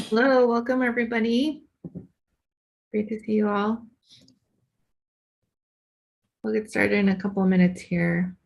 Hello, welcome everybody. Great to see you all. We'll get started in a couple of minutes here.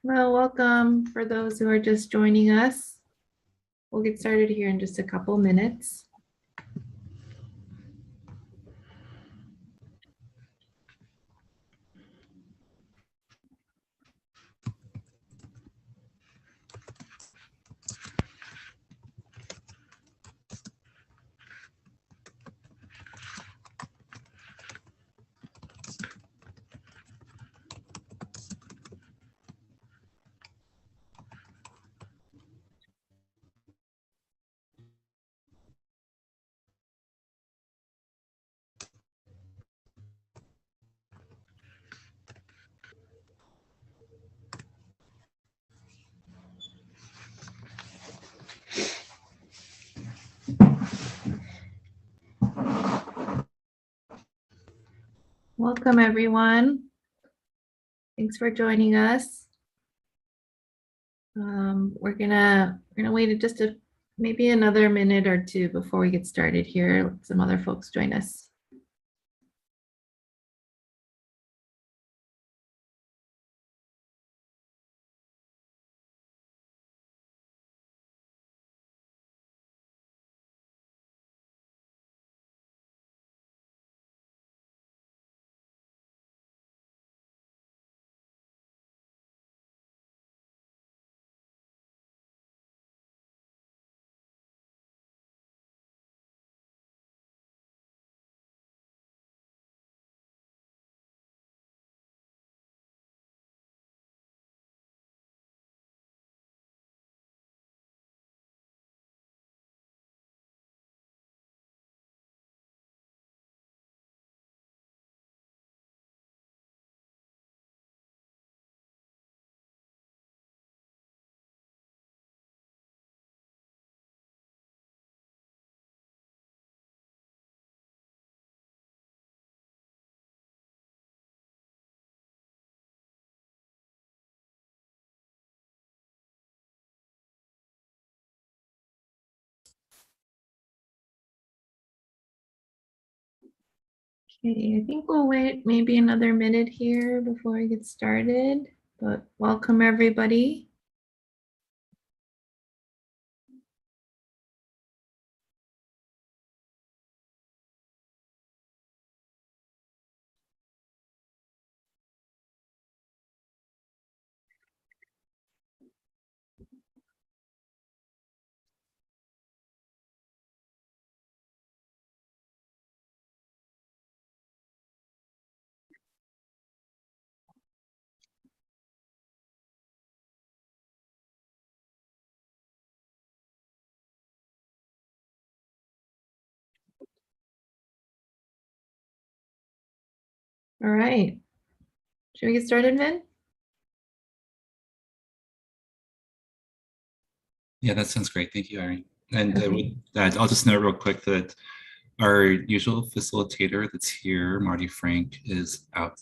Well, welcome for those who are just joining us. We'll get started here in just a couple minutes. Welcome everyone. Thanks for joining us. We're gonna wait just maybe another minute or two before we get started here. Let some other folks join us. Okay, I think we'll wait maybe another minute here before I get started, but welcome everybody. All right. Should we get started, Vin? Yeah, that sounds great. Thank you, Irene. And Okay. I'll just note real quick that our usual facilitator that's here, Marty Frank, is out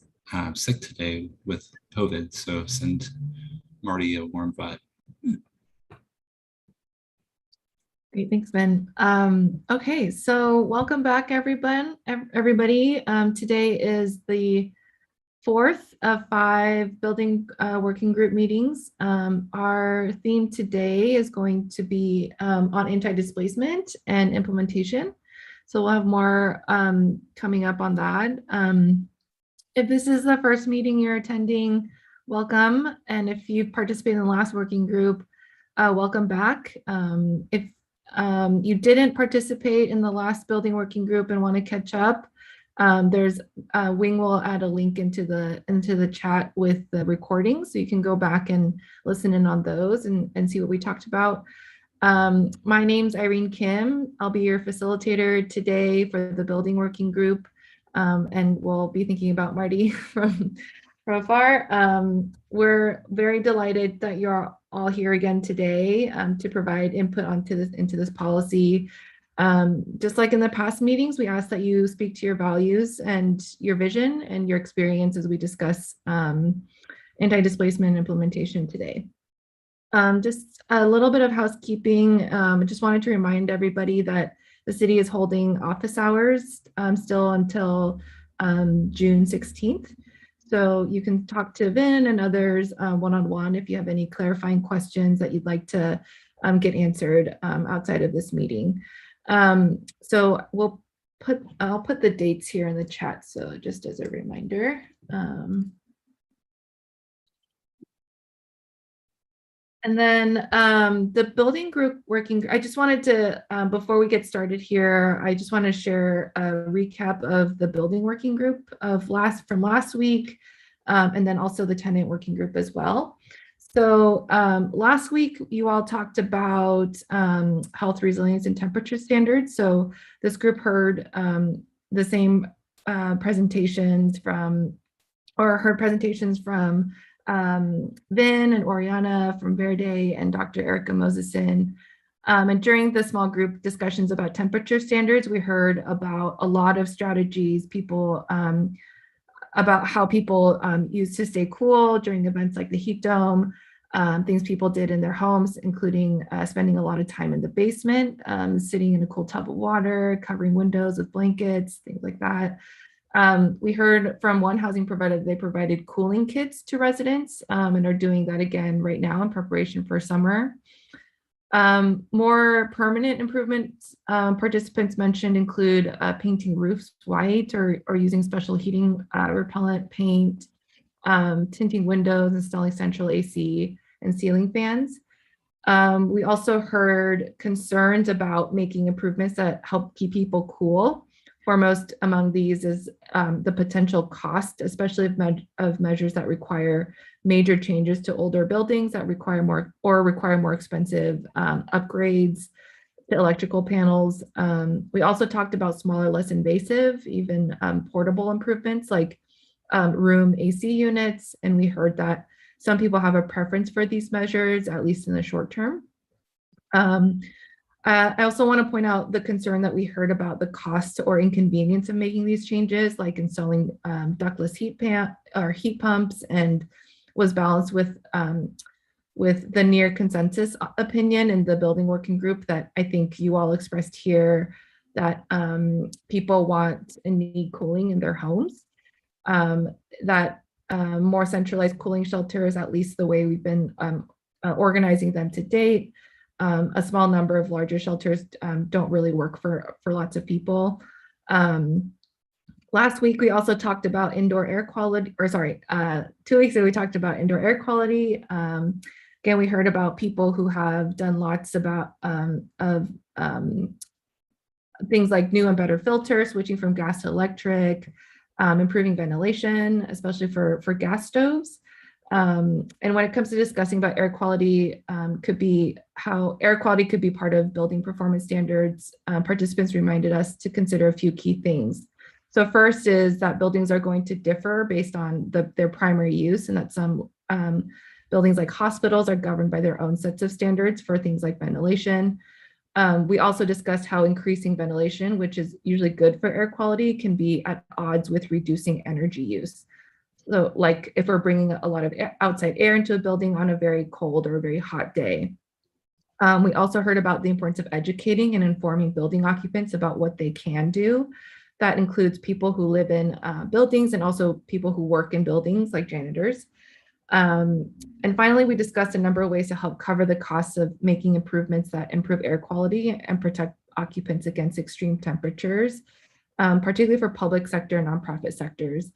sick today with COVID. So send Marty a warm vibe. Great, thanks, Ben. Okay, so welcome back, everyone. Everybody. Today is the fourth of 5 building working group meetings. Our theme today is going to be on anti-displacement and implementation. So we'll have more coming up on that. If this is the first meeting you're attending, welcome. And if you participated in the last working group, welcome back. If you didn't participate in the last building working group and want to catch up, there's Wing will add a link into the chat with the recording, so you can go back and listen in on those and see what we talked about. My name's Irene Kim. I'll be your facilitator today for the building working group, and we'll be thinking about Marty from afar. We're very delighted that you're all here again today to provide input into this policy. Just like in the past meetings, we ask that you speak to your values and your vision and your experience as we discuss anti-displacement implementation today. Just a little bit of housekeeping. I just wanted to remind everybody that the city is holding office hours still until June 16th. So you can talk to Vin and others one-on-one if you have any clarifying questions that you'd like to get answered outside of this meeting. So I'll put the dates here in the chat. So just as a reminder. And then the building group working, I just wanted to, before we get started here, I just want to share a recap of the building working group from last week, and then also the tenant working group as well. So last week, you all talked about health resilience and temperature standards. So this group heard the same presentations from Vin and Oriana from Verde and Dr. Erica Moseson. And during the small group discussions about temperature standards, we heard about a lot of strategies about how people used to stay cool during events like the heat dome, things people did in their homes, including spending a lot of time in the basement, sitting in a cool tub of water, covering windows with blankets, things like that. We heard from one housing provider, they provided cooling kits to residents and are doing that again right now in preparation for summer. More permanent improvements participants mentioned include painting roofs white or using special heating repellent paint, tinting windows, installing central AC and ceiling fans. We also heard concerns about making improvements that help keep people cool. Foremost among these is the potential cost, especially of measures that require major changes to older buildings that require more expensive upgrades to electrical panels. We also talked about smaller, less invasive, even portable improvements like room AC units. And we heard that some people have a preference for these measures, at least in the short term. I also want to point out the concern that we heard about the cost or inconvenience of making these changes, like installing ductless heat pumps, and was balanced with the near consensus opinion in the building working group that I think you all expressed here, that people want and need cooling in their homes, that more centralized cooling shelters, at least the way we've been organizing them to date. A small number of larger shelters don't really work for lots of people. Last week, we also talked about indoor air quality, 2 weeks ago, we talked about indoor air quality. Again, we heard about people who have done lots of things like new and better filters, switching from gas to electric, improving ventilation, especially for gas stoves. And when it comes to discussing about air quality, how air quality could be part of building performance standards, participants reminded us to consider a few key things. So first is that buildings are going to differ based on their primary use, and that some buildings like hospitals are governed by their own sets of standards for things like ventilation. We also discussed how increasing ventilation, which is usually good for air quality, can be at odds with reducing energy use. So like if we're bringing a lot of outside air into a building on a very cold or a very hot day. We also heard about the importance of educating and informing building occupants about what they can do That includes people who live in buildings and also people who work in buildings like janitors. And finally, we discussed a number of ways to help cover the costs of making improvements that improve air quality and protect occupants against extreme temperatures, particularly for public sector and nonprofit sectors.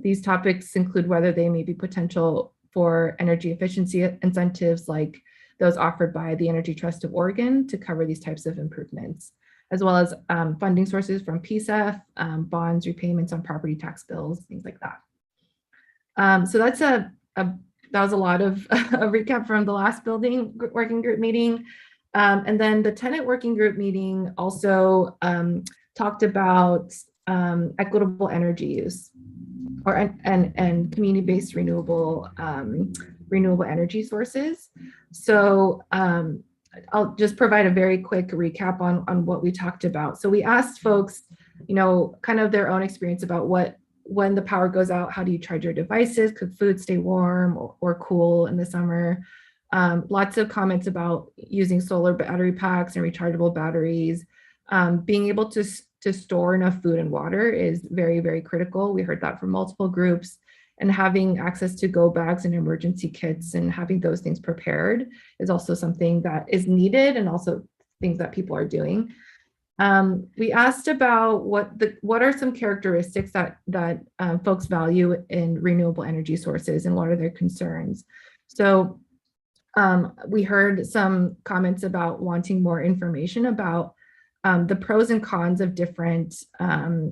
These topics include whether they may be potential for energy efficiency incentives like those offered by the Energy Trust of Oregon to cover these types of improvements, as well as funding sources from PSEF, bonds, repayments on property tax bills, things like that. So that's that was a lot of a recap from the last building working group meeting. And then the tenant working group meeting also talked about equitable energy use and community-based renewable energy sources. So I'll just provide a very quick recap on what we talked about. So we asked folks, kind of their own experience about when the power goes out, how do you charge your devices? Could food stay warm or cool in the summer? Lots of comments about using solar battery packs and rechargeable batteries. Being able to store enough food and water is very, very critical. We heard that from multiple groups. And having access to go bags and emergency kits and having those things prepared is also something that is needed and also things that people are doing. We asked about what are some characteristics that folks value in renewable energy sources and what are their concerns. So we heard some comments about wanting more information about the pros and cons of different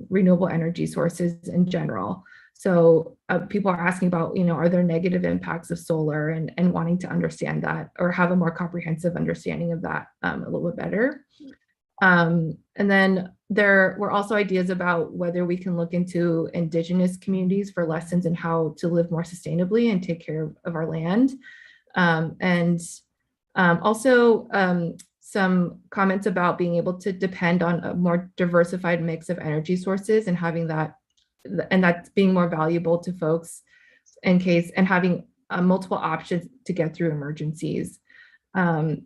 renewable energy sources in general. So people are asking about, are there negative impacts of solar and wanting to understand that or have a more comprehensive understanding of that a little bit better. And then there were also ideas about whether we can look into Indigenous communities for lessons in how to live more sustainably and take care of our land. Also some comments about being able to depend on a more diversified mix of energy sources and having that, and that's being more valuable to folks in case, and having multiple options to get through emergencies. And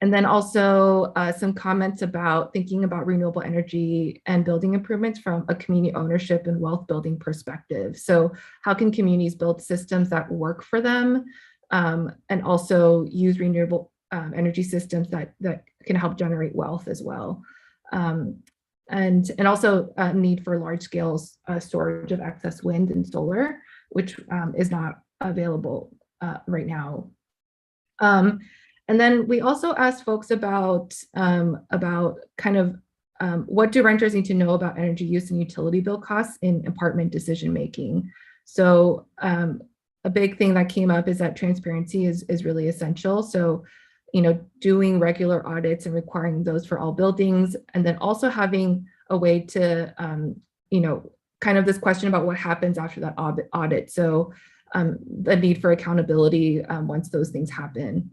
then also some comments about thinking about renewable energy and building improvements from a community ownership and wealth building perspective. So how can communities build systems that work for them and also use renewable energy systems that can help generate wealth as well. And also a need for large scale storage of excess wind and solar, which is not available right now. And then we also asked folks about kind of what do renters need to know about energy use and utility bill costs in apartment decision making. So a big thing that came up is that transparency is really essential. So, doing regular audits and requiring those for all buildings, and then also having a way to, kind of this question about what happens after that audit. So the need for accountability once those things happen.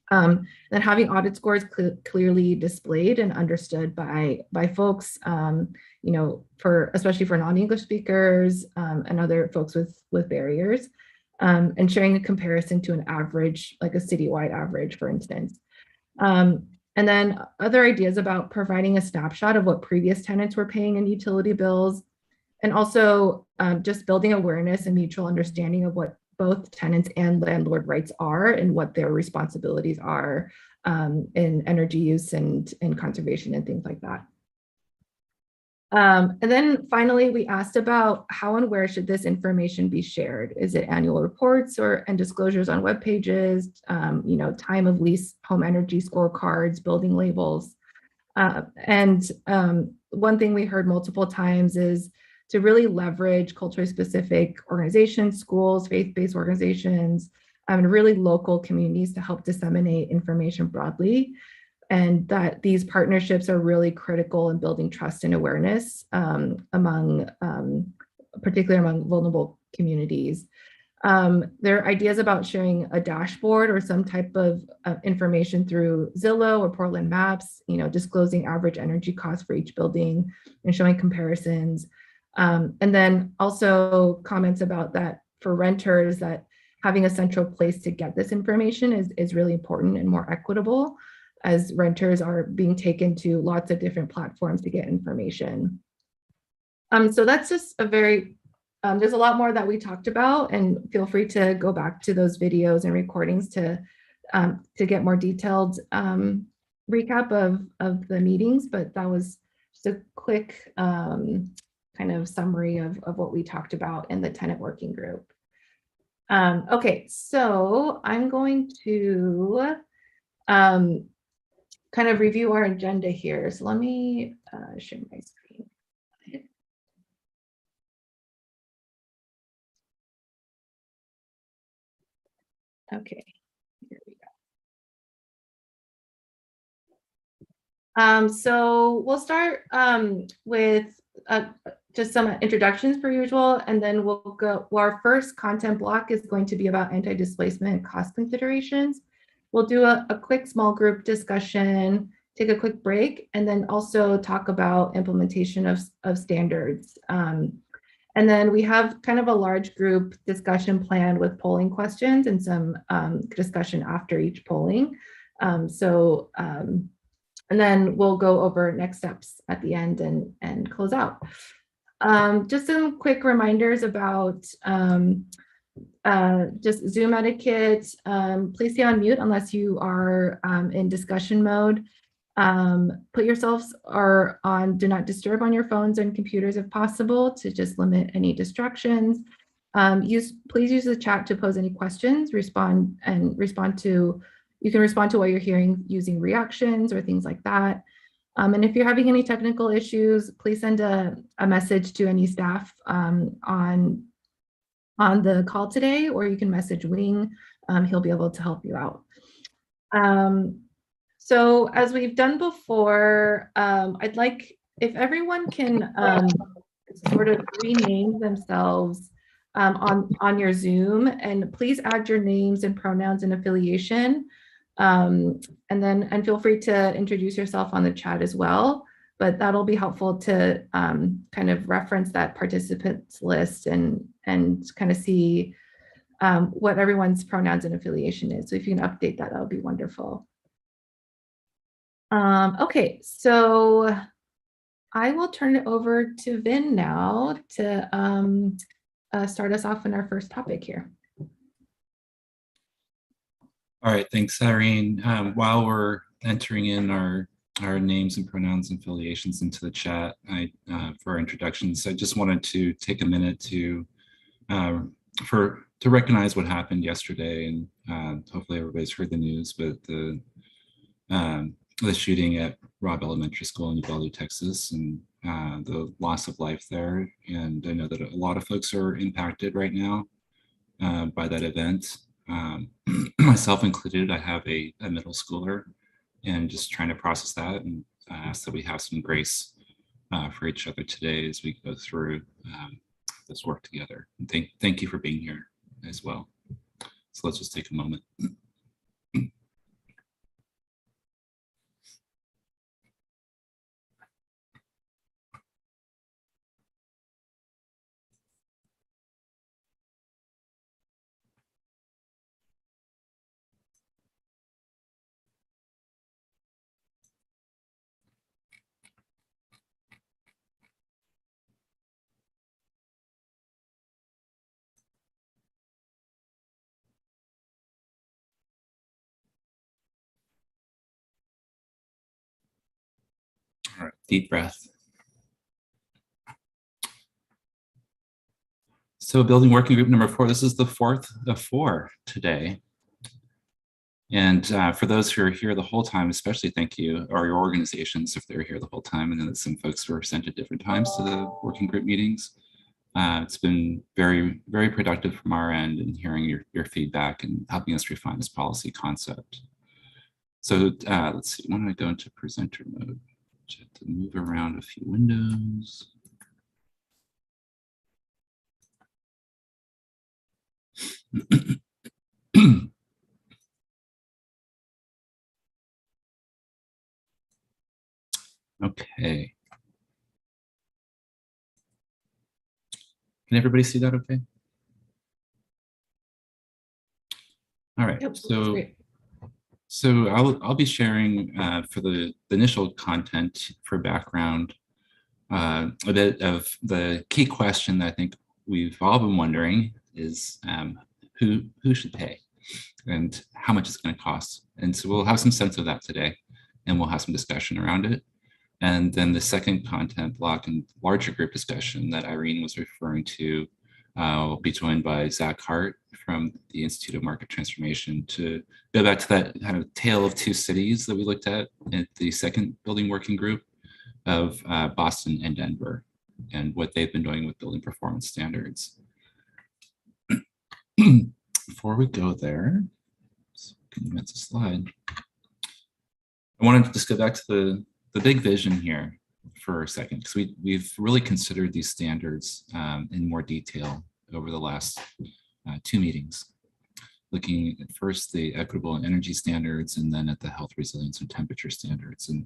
Then having audit scores clearly displayed and understood by folks, especially for non-English speakers and other folks with barriers, and sharing a comparison to an average, like a citywide average, for instance. And then other ideas about providing a snapshot of what previous tenants were paying in utility bills, and also just building awareness and mutual understanding of what both tenants and landlord rights are and what their responsibilities are in energy use and conservation and things like that. And then finally, we asked about how and where should this information be shared? Is it annual reports and disclosures on web pages, time of lease, home energy scorecards, building labels? One thing we heard multiple times is to really leverage culturally specific organizations, schools, faith-based organizations, and really local communities to help disseminate information broadly. And that these partnerships are really critical in building trust and awareness particularly among vulnerable communities. There are ideas about sharing a dashboard or some type of information through Zillow or Portland Maps, disclosing average energy costs for each building and showing comparisons. And then also comments about that for renters, that having a central place to get this information is really important and more equitable, as renters are being taken to lots of different platforms to get information. So that's just a very, there's a lot more that we talked about, and feel free to go back to those videos and recordings to get more detailed recap of the meetings, but that was just a quick kind of summary of what we talked about in the tenant working group. Okay, so I'm going to kind of review our agenda here. So let me share my screen. Okay, here we go. So we'll start with just some introductions per usual, and then we'll go, well, our first content block is going to be about anti-displacement cost considerations. We'll do a quick small group discussion, take a quick break, and then also talk about implementation of standards. And then we have kind of a large group discussion planned with polling questions and some discussion after each polling. And then we'll go over next steps at the end and close out. Just some quick reminders about just Zoom etiquette. Please stay on mute unless you are in discussion mode. Put yourselves on do not disturb on your phones and computers if possible to just limit any distractions. Please use the chat to pose any questions, you can respond to what you're hearing using reactions or things like that. And if you're having any technical issues, please send a message to any staff on the call today, or you can message Wing. He'll be able to help you out. So as we've done before, I'd like if everyone can sort of rename themselves on your Zoom, and please add your names and pronouns and affiliation. And feel free to introduce yourself on the chat as well, but that'll be helpful to kind of reference that participants list and kind of see what everyone's pronouns and affiliation is. So if you can update that, that would be wonderful. Okay, so I will turn it over to Vin now to start us off in our first topic here. All right, thanks, Irene. While we're entering in our names and pronouns and affiliations into the chat for our introductions, I just wanted to take a minute to recognize what happened yesterday, and hopefully everybody's heard the news, but the shooting at Robb Elementary School in Uvalde, Texas, and the loss of life there. And I know that a lot of folks are impacted right now by that event. Myself included. I have a middle schooler, and just trying to process that, and ask that we have some grace for each other today as we go through this work together. And thank you for being here as well. So let's just take a moment. All right, deep breath. So building working group number 4, this is the 4th of 4 today. And for those who are here the whole time, especially thank you, or your organizations if they're here the whole time. And then some folks were sent at different times to the working group meetings. It's been very, very productive from our end in hearing your feedback and helping us refine this policy concept. So let's see, when I go into presenter mode, I have to move around a few windows. Okay. Can everybody see that okay? All right, Yep, so I'll be sharing for the initial content for background. a bit of the key question that I think we've all been wondering is who should pay and how much it's going to cost. And so we'll have some sense of that today, and we'll have some discussion around it. And then the second content block and larger group discussion that Irene was referring to will be joined by Zack Hart from the Institute of Market Transformation to go back to that kind of tale of two cities that we looked at the second building working group of Boston and Denver and what they've been doing with building performance standards. Before we go there, can you advance a slide? I wanted to just go back to the big vision here for a second, because we've really considered these standards in more detail over the last 2 meetings, looking at first the equitable and energy standards and then at the health, resilience, and temperature standards, and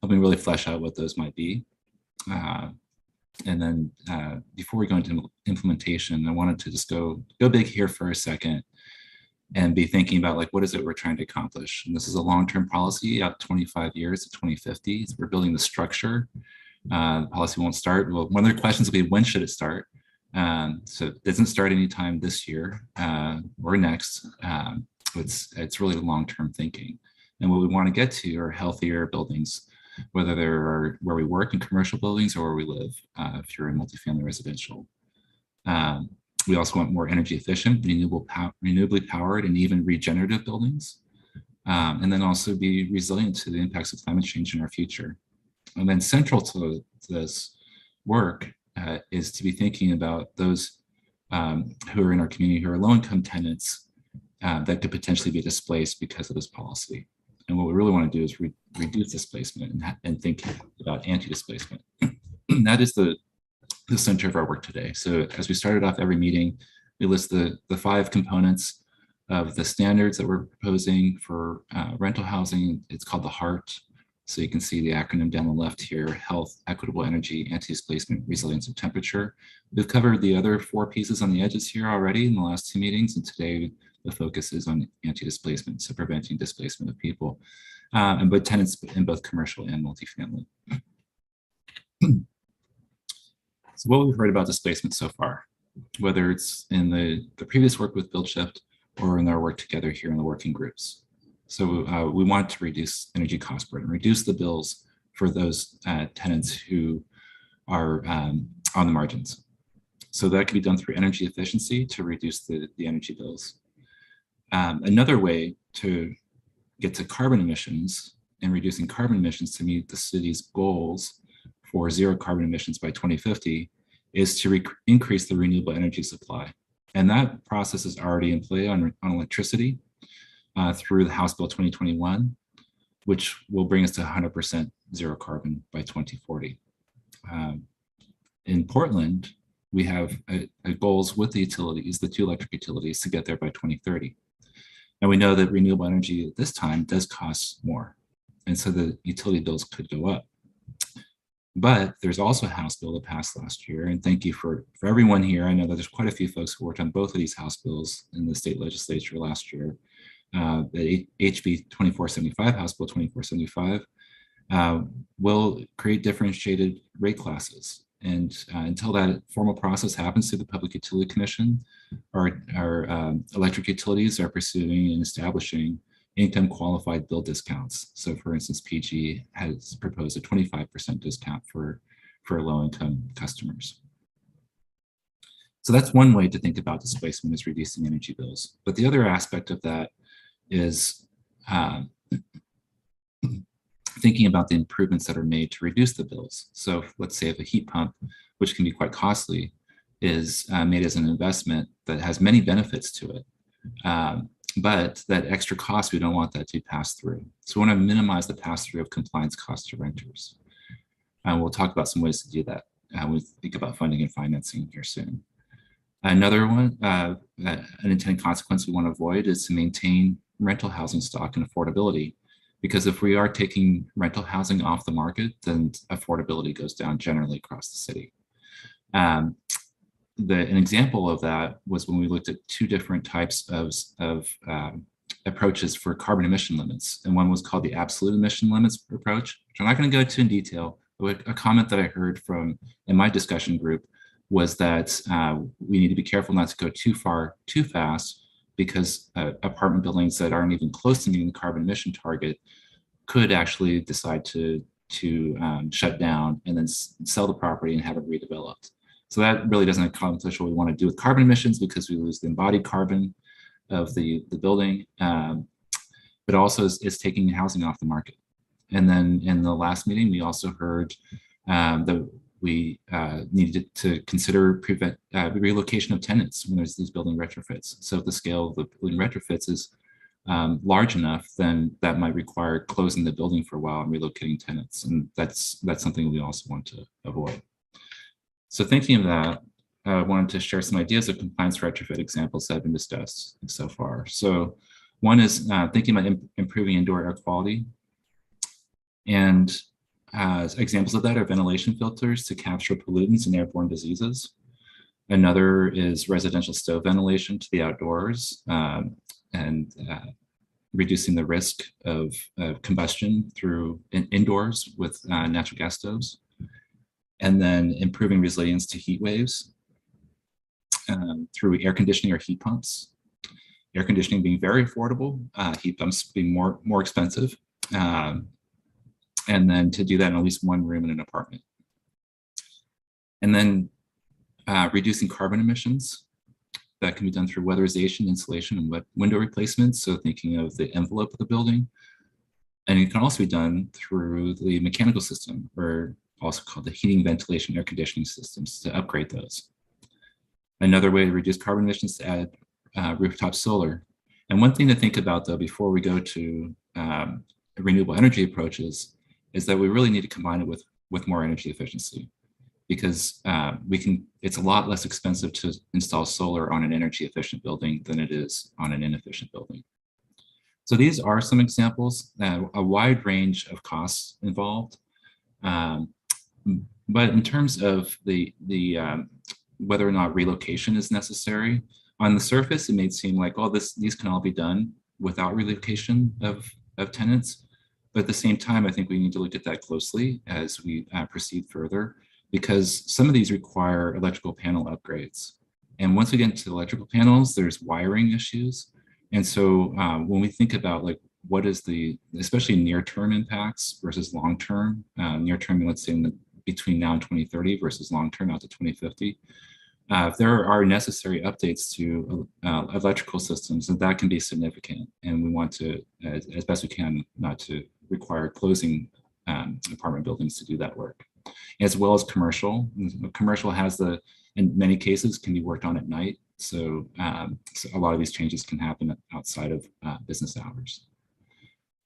helping really flesh out what those might be. And then before we go into implementation, I wanted to just go big here for a second and be thinking about like, what is it we're trying to accomplish? And this is a long-term policy out 25 years to 2050. So we're building the structure. The policy won't start. Well, one of the questions will be, when should it start? So it doesn't start anytime this year or next. It's really long-term thinking. And what we want to get to are healthier buildings, whether they're where we work in commercial buildings or where we live, if you're in multifamily residential. We also want more energy efficient, renewably powered, and even regenerative buildings. And then also be resilient to the impacts of climate change in our future. And then central to this work is to be thinking about those who are in our community who are low-income tenants that could potentially be displaced because of this policy. And what we really want to do is reduce displacement and think about anti-displacement. That is the center of our work today. So as we started off every meeting, we list the 5 components of the standards that we're proposing for rental housing. It's called the HART. So you can see the acronym down the left here: health, equitable energy, anti-displacement, resilience, and temperature. We've covered the other 4 pieces on the edges here already in the last 2 meetings, and today the focus is on anti-displacement, so preventing displacement of people, and both tenants in both commercial and multifamily. So what we've heard about displacement so far, whether it's in the previous work with BuildShift or in our work together here in the working groups. So we want to reduce energy cost burden, reduce the bills for those tenants who are on the margins. So that can be done through energy efficiency to reduce the energy bills. Another way to get to carbon emissions and reducing carbon emissions to meet the city's goals for zero carbon emissions by 2050 is to increase the renewable energy supply. And that process is already in play on electricity through the House Bill 2021, which will bring us to 100% zero carbon by 2040. In Portland, we have goals with the utilities, the 2 electric utilities, to get there by 2030. And we know that renewable energy at this time does cost more. And so the utility bills could go up. But there's also a House bill that passed last year. And thank you for everyone here. I know that there's quite a few folks who worked on both of these House bills in the state legislature last year. The HB 2475, House Bill 2475, will create differentiated rate classes. And until that formal process happens through the Public Utility Commission, our electric utilities are pursuing and establishing income qualified bill discounts. So for instance, PG has proposed a 25% discount for low-income customers. So that's one way to think about displacement, is reducing energy bills. But the other aspect of that is thinking about the improvements that are made to reduce the bills. So let's say if a heat pump, which can be quite costly, is made as an investment that has many benefits to it. But that extra cost, we don't want that to pass through. So we want to minimize the pass through of compliance costs to renters. And we'll talk about some ways to do that. We think about funding and financing here soon. Another one, an unintended consequence we want to avoid is to maintain rental housing stock and affordability. Because if we are taking rental housing off the market, then affordability goes down generally across the city. An example of that was when we looked at 2 different types of approaches for carbon emission limits. And one was called the absolute emission limits approach, which I'm not going to go into in detail, a comment that I heard from in my discussion group was that we need to be careful not to go too far too fast, because apartment buildings that aren't even close to meeting the carbon emission target could actually decide to shut down and then sell the property and have it redeveloped. So that really doesn't accomplish what we want to do with carbon emissions, because we lose the embodied carbon of the building, but also is taking housing off the market. And then in the last meeting, we also heard that we needed to consider the relocation of tenants when there's these building retrofits. So if the scale of the building retrofits is large enough, then that might require closing the building for a while and relocating tenants. And that's something we also want to avoid. So thinking of that, I wanted to share some ideas of compliance retrofit examples that have been discussed so far. So one is thinking about improving indoor air quality. And examples of that are ventilation filters to capture pollutants and airborne diseases. Another is residential stove ventilation to the outdoors, and reducing the risk of combustion through indoors with natural gas stoves. And then improving resilience to heat waves through air conditioning or heat pumps. Air conditioning being very affordable, heat pumps being more expensive. And then to do that in at least one room in an apartment. And then reducing carbon emissions. That can be done through weatherization, insulation, and window replacements. So thinking of the envelope of the building. And it can also be done through the mechanical system, or also called the heating, ventilation, air conditioning systems, to upgrade those. Another way to reduce carbon emissions is to add rooftop solar. And one thing to think about, though, before we go to renewable energy approaches, is that we really need to combine it with more energy efficiency, because it's a lot less expensive to install solar on an energy efficient building than it is on an inefficient building. So these are some examples, a wide range of costs involved. But in terms of the whether or not relocation is necessary, on the surface, it may seem like, oh, these can all be done without relocation of tenants. But at the same time, I think we need to look at that closely as we proceed further, because some of these require electrical panel upgrades. And once we get into electrical panels, there's wiring issues. And so when we think about like what is especially near-term impacts versus long-term, near-term, let's say between now and 2030 versus long-term out to 2050, if there are necessary updates to electrical systems, then that can be significant. And we want to, as best we can, not to require closing apartment buildings to do that work, as well as commercial. Commercial in many cases, can be worked on at night. So a lot of these changes can happen outside of business hours.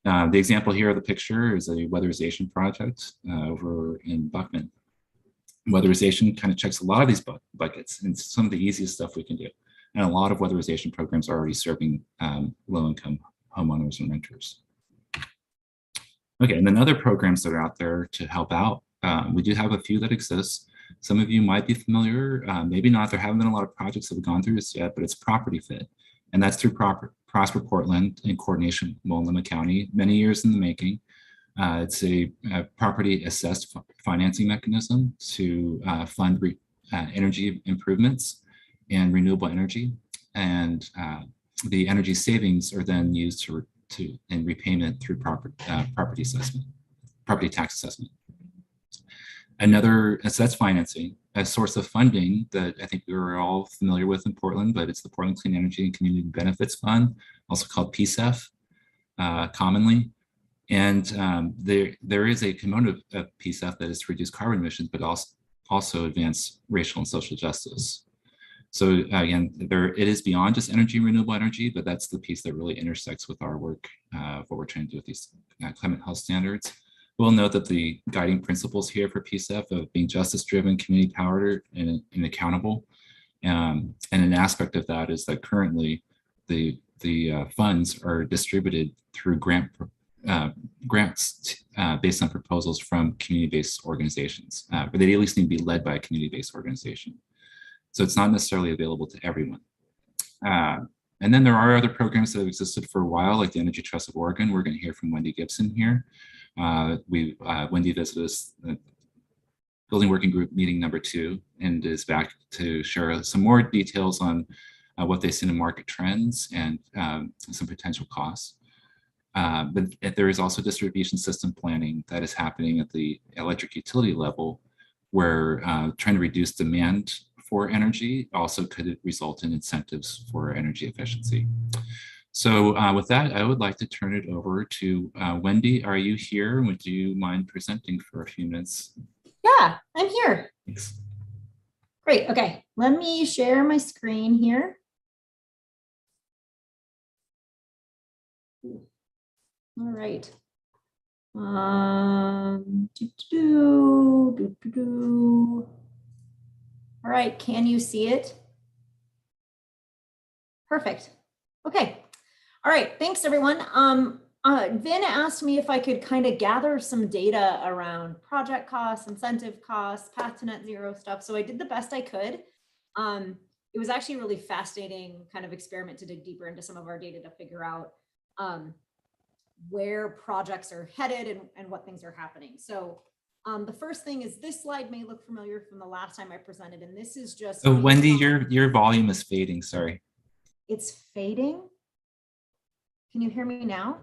The example here of the picture is a weatherization project over in Buckman. Weatherization kind of checks a lot of these buckets, and it's some of the easiest stuff we can do. And a lot of weatherization programs are already serving low-income homeowners and renters. Okay, and then other programs that are out there to help out. We do have a few that exist. Some of you might be familiar, maybe not. There haven't been a lot of projects that have gone through this yet, but it's Property Fit. And that's through Prosper Portland in coordination with Multnomah County, many years in the making. It's a property assessed financing mechanism to fund energy improvements and renewable energy. And the energy savings are then used in repayment through property tax assessment. So that's financing. A source of funding that I think we were all familiar with in Portland, but it's the Portland Clean Energy and Community Benefits Fund, also called PCEF commonly. And there is a component of PCEF that is to reduce carbon emissions, but also advance racial and social justice. So again, it is beyond just energy, renewable energy, but that's the piece that really intersects with our work, what we're trying to do with these climate health standards. We'll note that the guiding principles here for PCEF of being justice-driven, community-powered, and accountable. And an aspect of that is that currently the funds are distributed through grants based on proposals from community-based organizations, but they at least need to be led by a community-based organization. So it's not necessarily available to everyone. And then there are other programs that have existed for a while, like the Energy Trust of Oregon. We're going to hear from Wendy Gibson here. Wendy visited us building working group meeting number 2, and is back to share some more details on what they see in market trends and some potential costs. But there is also distribution system planning that is happening at the electric utility level, where trying to reduce demand for energy also could result in incentives for energy efficiency. So with that, I would like to turn it over to Wendy. Are you here? Would you mind presenting for a few minutes? Yeah, I'm here. Thanks. Great. Okay, let me share my screen here. All right. All right, can you see it? Perfect. Okay. All right, thanks everyone. Vin asked me if I could kind of gather some data around project costs, incentive costs, path to net zero stuff. So I did the best I could. It was actually a really fascinating kind of experiment to dig deeper into some of our data to figure out where projects are headed and what things are happening. So the first thing is, this slide may look familiar from the last time I presented, and this is just— So Wendy, your volume is fading, sorry. It's fading? Can you hear me now?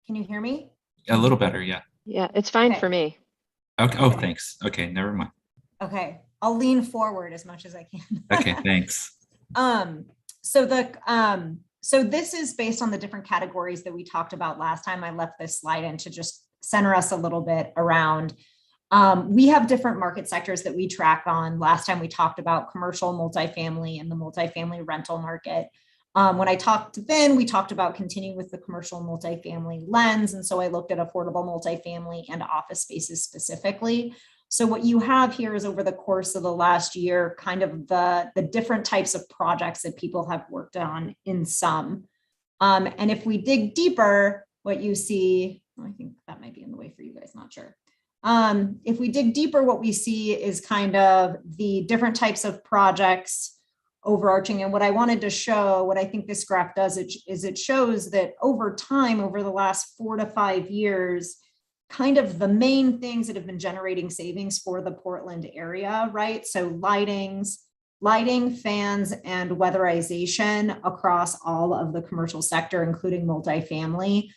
Can you hear me? A little better, yeah. Yeah, it's fine Okay. for me. Okay. Oh, thanks. Okay, never mind. Okay, I'll lean forward as much as I can. Okay, thanks. So this is based on the different categories that we talked about last time. I left this slide in to just center us a little bit around. We have different market sectors that we track on. Last time we talked about commercial multifamily and the multifamily rental market. When I talked to Vin, we talked about continuing with the commercial multifamily lens. And so I looked at affordable multifamily and office spaces specifically. So what you have here is, over the course of the last year, kind of the different types of projects that people have worked on in some. And if we dig deeper, what you see— I think that might be in the way for you guys, not sure. If we dig deeper, what we see is kind of the different types of projects overarching. And what I wanted to show, what I think this graph does, is it shows that over time, over the last 4 to 5 years, kind of the main things that have been generating savings for the Portland area, right? So lighting, fans, and weatherization across all of the commercial sector, including multifamily.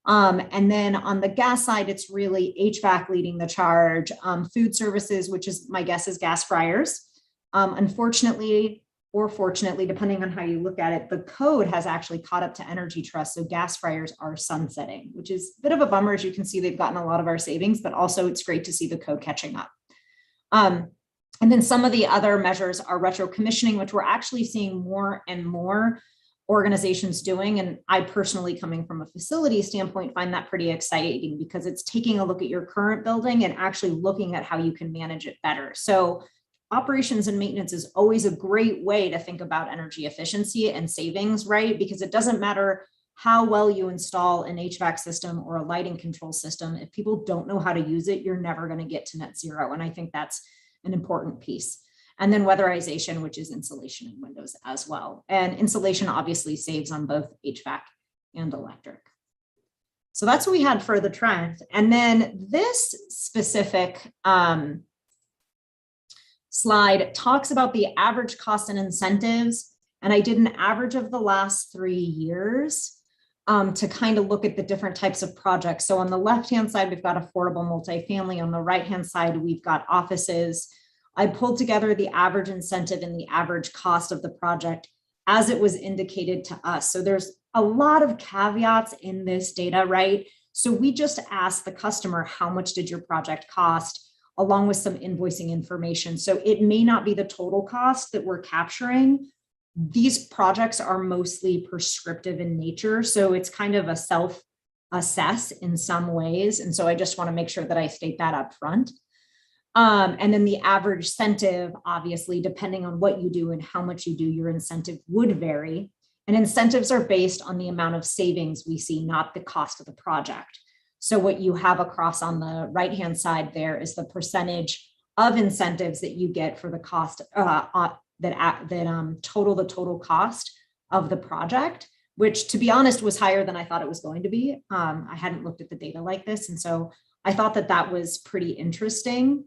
And then on the gas side, it's really HVAC leading the charge, food services, which is, my guess is, gas fryers. Unfortunately, or fortunately, depending on how you look at it, the code has actually caught up to Energy Trust. So gas fryers are sunsetting, which is a bit of a bummer. As you can see, they've gotten a lot of our savings, but also it's great to see the code catching up. And then some of the other measures are retro commissioning, which we're actually seeing more and more organizations doing. And I personally, coming from a facility standpoint, find that pretty exciting, because it's taking a look at your current building and actually looking at how you can manage it better. So operations and maintenance is always a great way to think about energy efficiency and savings, right? Because it doesn't matter how well you install an HVAC system or a lighting control system. If people don't know how to use it, you're never going to get to net zero. And I think that's an important piece. And then weatherization, which is insulation and windows as well. And insulation obviously saves on both HVAC and electric. So that's what we had for the trend. And then this specific slide talks about the average cost and incentives. And I did an average of the last 3 years to kind of look at the different types of projects. So on the left-hand side, we've got affordable multifamily. On the right-hand side, we've got offices. I pulled together the average incentive and the average cost of the project as it was indicated to us. So there's a lot of caveats in this data, right? So we just asked the customer, how much did your project cost, along with some invoicing information. So it may not be the total cost that we're capturing. These projects are mostly prescriptive in nature. So it's kind of a self-assess in some ways. And so I just want to make sure that I state that up front. And then the average incentive, obviously, depending on what you do and how much you do, your incentive would vary. And incentives are based on the amount of savings we see, not the cost of the project. So what you have across on the right-hand side there is the percentage of incentives that you get for the cost that total the total cost of the project, which, to be honest, was higher than I thought it was going to be. I hadn't looked at the data like this. And so I thought that that was pretty interesting.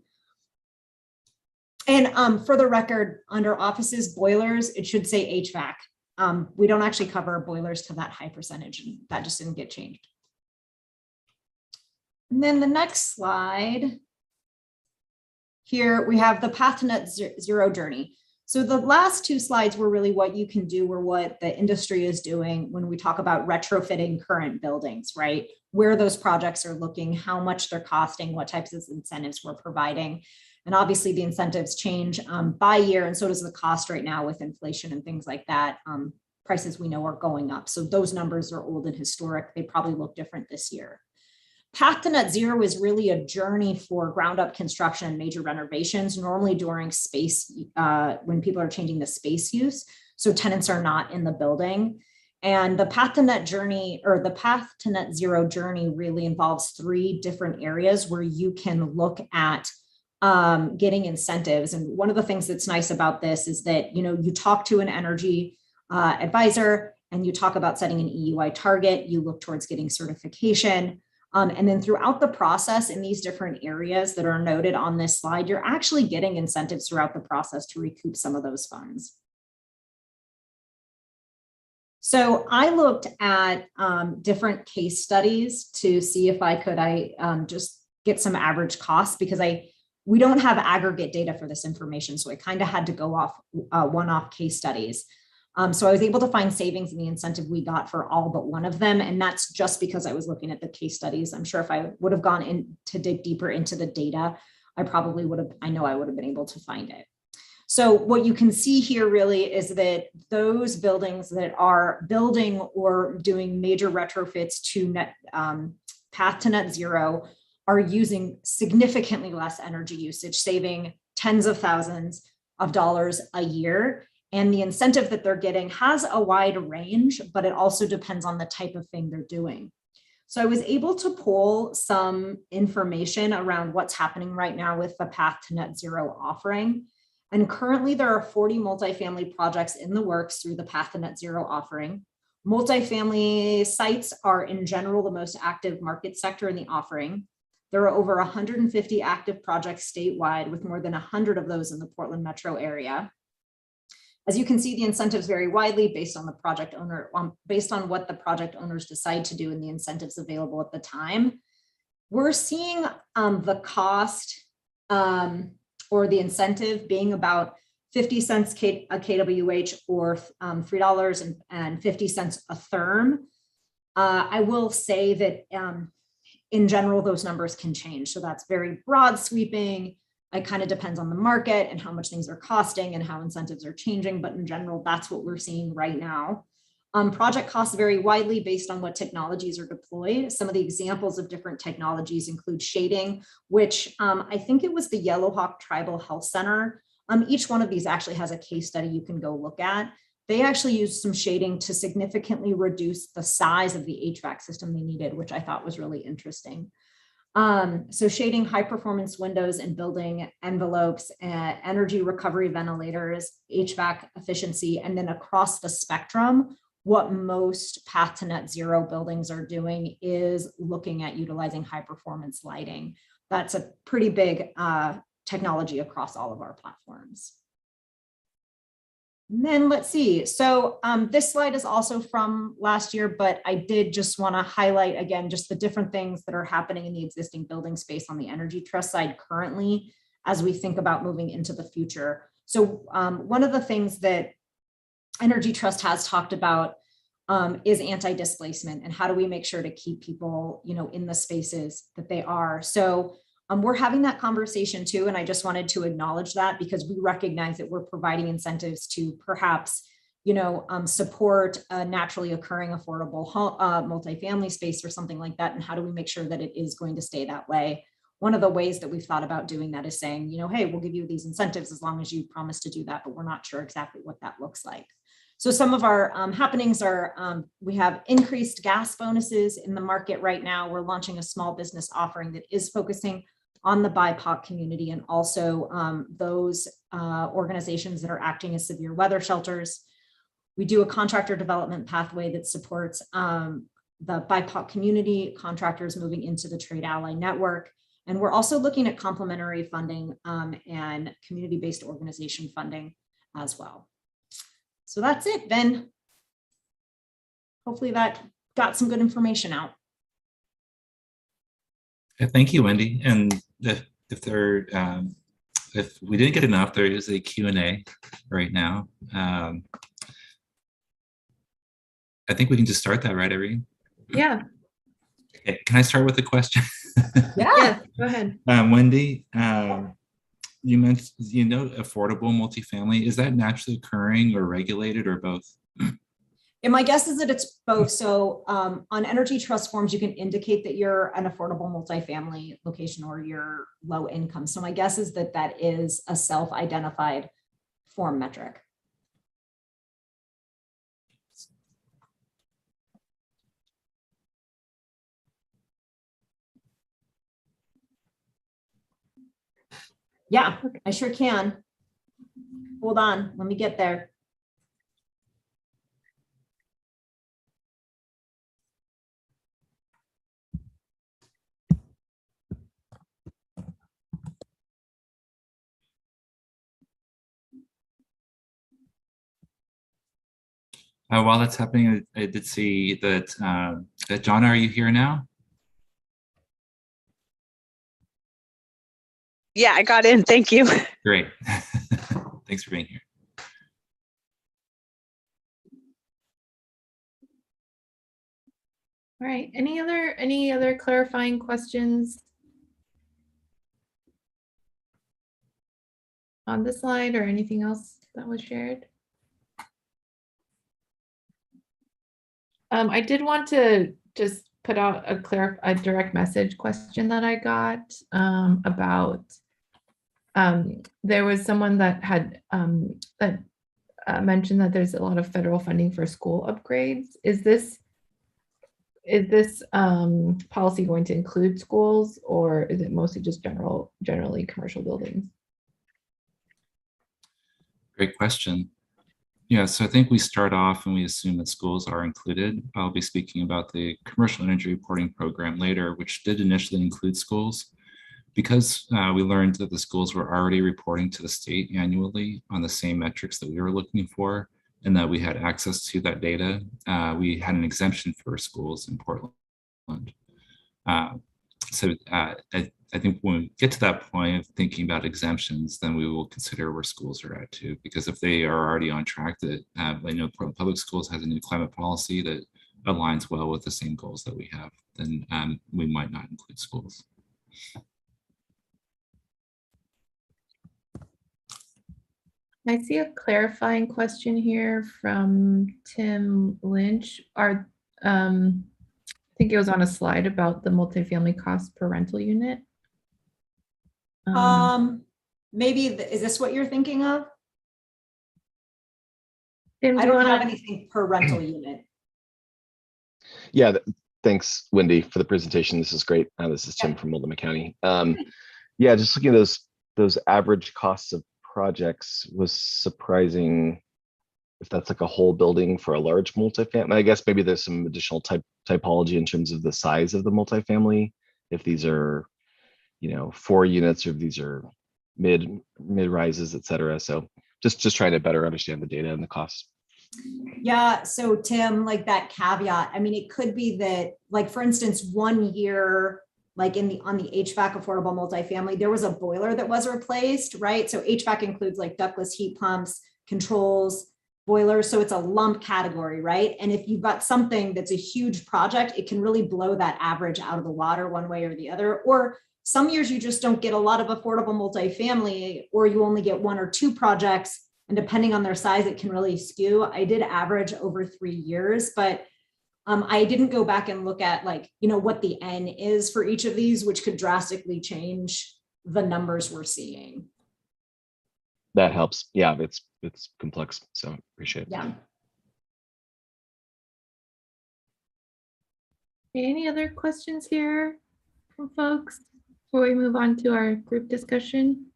And for the record, under offices, boilers, it should say HVAC. We don't actually cover boilers to that high percentage, and that just didn't get changed. And then the next slide, here we have the path to net zero journey. So the last two slides were really what you can do or what the industry is doing when we talk about retrofitting current buildings, right? Where those projects are looking, how much they're costing, what types of incentives we're providing. And obviously the incentives change by year, and so does the cost right now with inflation and things like that. Prices we know are going up. So those numbers are old and historic. They probably look different this year. Path to net zero is really a journey for ground up construction and major renovations, normally during space, when people are changing the space use. So tenants are not in the building. And the path to net journey, or the path to net zero journey, really involves 3 different areas where you can look at getting incentives. And one of the things that's nice about this is that, you talk to an energy advisor and you talk about setting an EUI target, you look towards getting certification. And then throughout the process in these different areas that are noted on this slide, you're actually getting incentives throughout the process to recoup some of those funds. So I looked at different case studies to see if I could just get some average costs, because we don't have aggregate data for this information. So I kind of had to go off one-off case studies. So I was able to find savings in the incentive we got for all but one of them. And that's just because I was looking at the case studies. I'm sure if I would have gone in to dig deeper into the data, I know I would have been able to find it. So what you can see here really is that those buildings that are building or doing major retrofits to path to net zero are using significantly less energy usage, saving tens of thousands of dollars a year. And the incentive that they're getting has a wide range, but it also depends on the type of thing they're doing. So I was able to pull some information around what's happening right now with the Path to Net Zero offering. And currently there are 40 multifamily projects in the works through the Path to Net Zero offering. Multifamily sites are in general the most active market sector in the offering. There are over 150 active projects statewide, with more than 100 of those in the Portland metro area. As you can see, the incentives vary widely based on the project owner, based on what the project owners decide to do and the incentives available at the time. We're seeing the cost or the incentive being about 50 cents a kWh or $3.50 a therm. I will say that in general, those numbers can change. So that's very broad sweeping. It kind of depends on the market and how much things are costing and how incentives are changing. But in general, that's what we're seeing right now. Project costs vary widely based on what technologies are deployed. Some of the examples of different technologies include shading, which I think it was the Yellowhawk Tribal Health Center. Each one of these actually has a case study you can go look at. They actually used some shading to significantly reduce the size of the HVAC system they needed, which I thought was really interesting. So shading, high performance windows and building envelopes, energy recovery ventilators, HVAC efficiency, and then across the spectrum, what most Path to Net Zero buildings are doing is looking at utilizing high performance lighting. That's a pretty big technology across all of our platforms. And then let's see. So this slide is also from last year, but I did just want to highlight again, just the different things that are happening in the existing building space on the Energy Trust side currently, as we think about moving into the future. So one of the things that Energy Trust has talked about is anti-displacement, and how do we make sure to keep people, in the spaces that they are. So we're having that conversation too, and I just wanted to acknowledge that, because we recognize that we're providing incentives to perhaps, support a naturally occurring affordable multifamily space or something like that. And how do we make sure that it is going to stay that way? One of the ways that we've thought about doing that is saying, hey, we'll give you these incentives as long as you promise to do that, but we're not sure exactly what that looks like. So some of our happenings are, we have increased gas bonuses in the market right now. We're launching a small business offering that is focusing on the BIPOC community, and also those organizations that are acting as severe weather shelters. We do a contractor development pathway that supports the BIPOC community, contractors moving into the Trade Ally Network. And we're also looking at complementary funding and community-based organization funding as well. So that's it, Vin. Hopefully that got some good information out. Thank you, Wendy. And if we didn't get enough, there is a Q&A right now. I think we can just start that, right, Irene? Yeah. Okay, can I start with a question? Yeah. Yes, go ahead. Wendy, you mentioned, affordable multifamily. Is that naturally occurring or regulated or both? And my guess is that it's both. So on energy trust forms, you can indicate that you're an affordable multifamily location or you're low income. So my guess is that that is a self-identified form metric. Yeah, I sure can. Hold on, let me get there. While that's happening, I did see that, John, are you here now? Yeah, I got in. Thank you. Great. Thanks for being here. All right. Any other clarifying questions on this slide or anything else that was shared? I did want to just put out a direct message question that I got about there was someone that had mentioned that there's a lot of federal funding for school upgrades. Is this policy going to include schools, or is it mostly just generally commercial buildings? Great question. Yeah, so I think we start off and we assume that schools are included. I'll be speaking about the commercial energy reporting program later, which did initially include schools. Because we learned that the schools were already reporting to the state annually on the same metrics that we were looking for, and that we had access to that data, we had an exemption for schools in Portland. I think when we get to that point of thinking about exemptions, then we will consider where schools are at too, because if they are already on track, that I know Portland Public Schools has a new climate policy that aligns well with the same goals that we have, then we might not include schools. I see a clarifying question here from Tim Lynch. I think it was on a slide about the multifamily cost per rental unit. Maybe, is this what you're thinking of? Tim, I don't have anything per rental unit. Yeah, thanks, Wendy, for the presentation. This is great. This is Tim from Multnomah County. Yeah, just looking at those average costs of projects was surprising if that's like a whole building for a large multifamily. I guess maybe there's some additional typology in terms of the size of the multifamily, if these are 4 units or if these are mid rises, et cetera. So just trying to better understand the data and the costs. Yeah, so Tim, like that caveat, I mean, it could be that, like, for instance, 1 year, like on the HVAC affordable multifamily, there was a boiler that was replaced, right? So HVAC includes like ductless heat pumps, controls, boilers. So it's a lump category, right? And if you've got something that's a huge project, it can really blow that average out of the water one way or the other. Or some years you just don't get a lot of affordable multifamily, or you only get 1 or 2 projects. And depending on their size, it can really skew. I did average over 3 years, but I didn't go back and look at what the N is for each of these, which could drastically change the numbers we're seeing. That helps. Yeah, it's complex, so appreciate it. Yeah. Any other questions here from folks before we move on to our group discussion?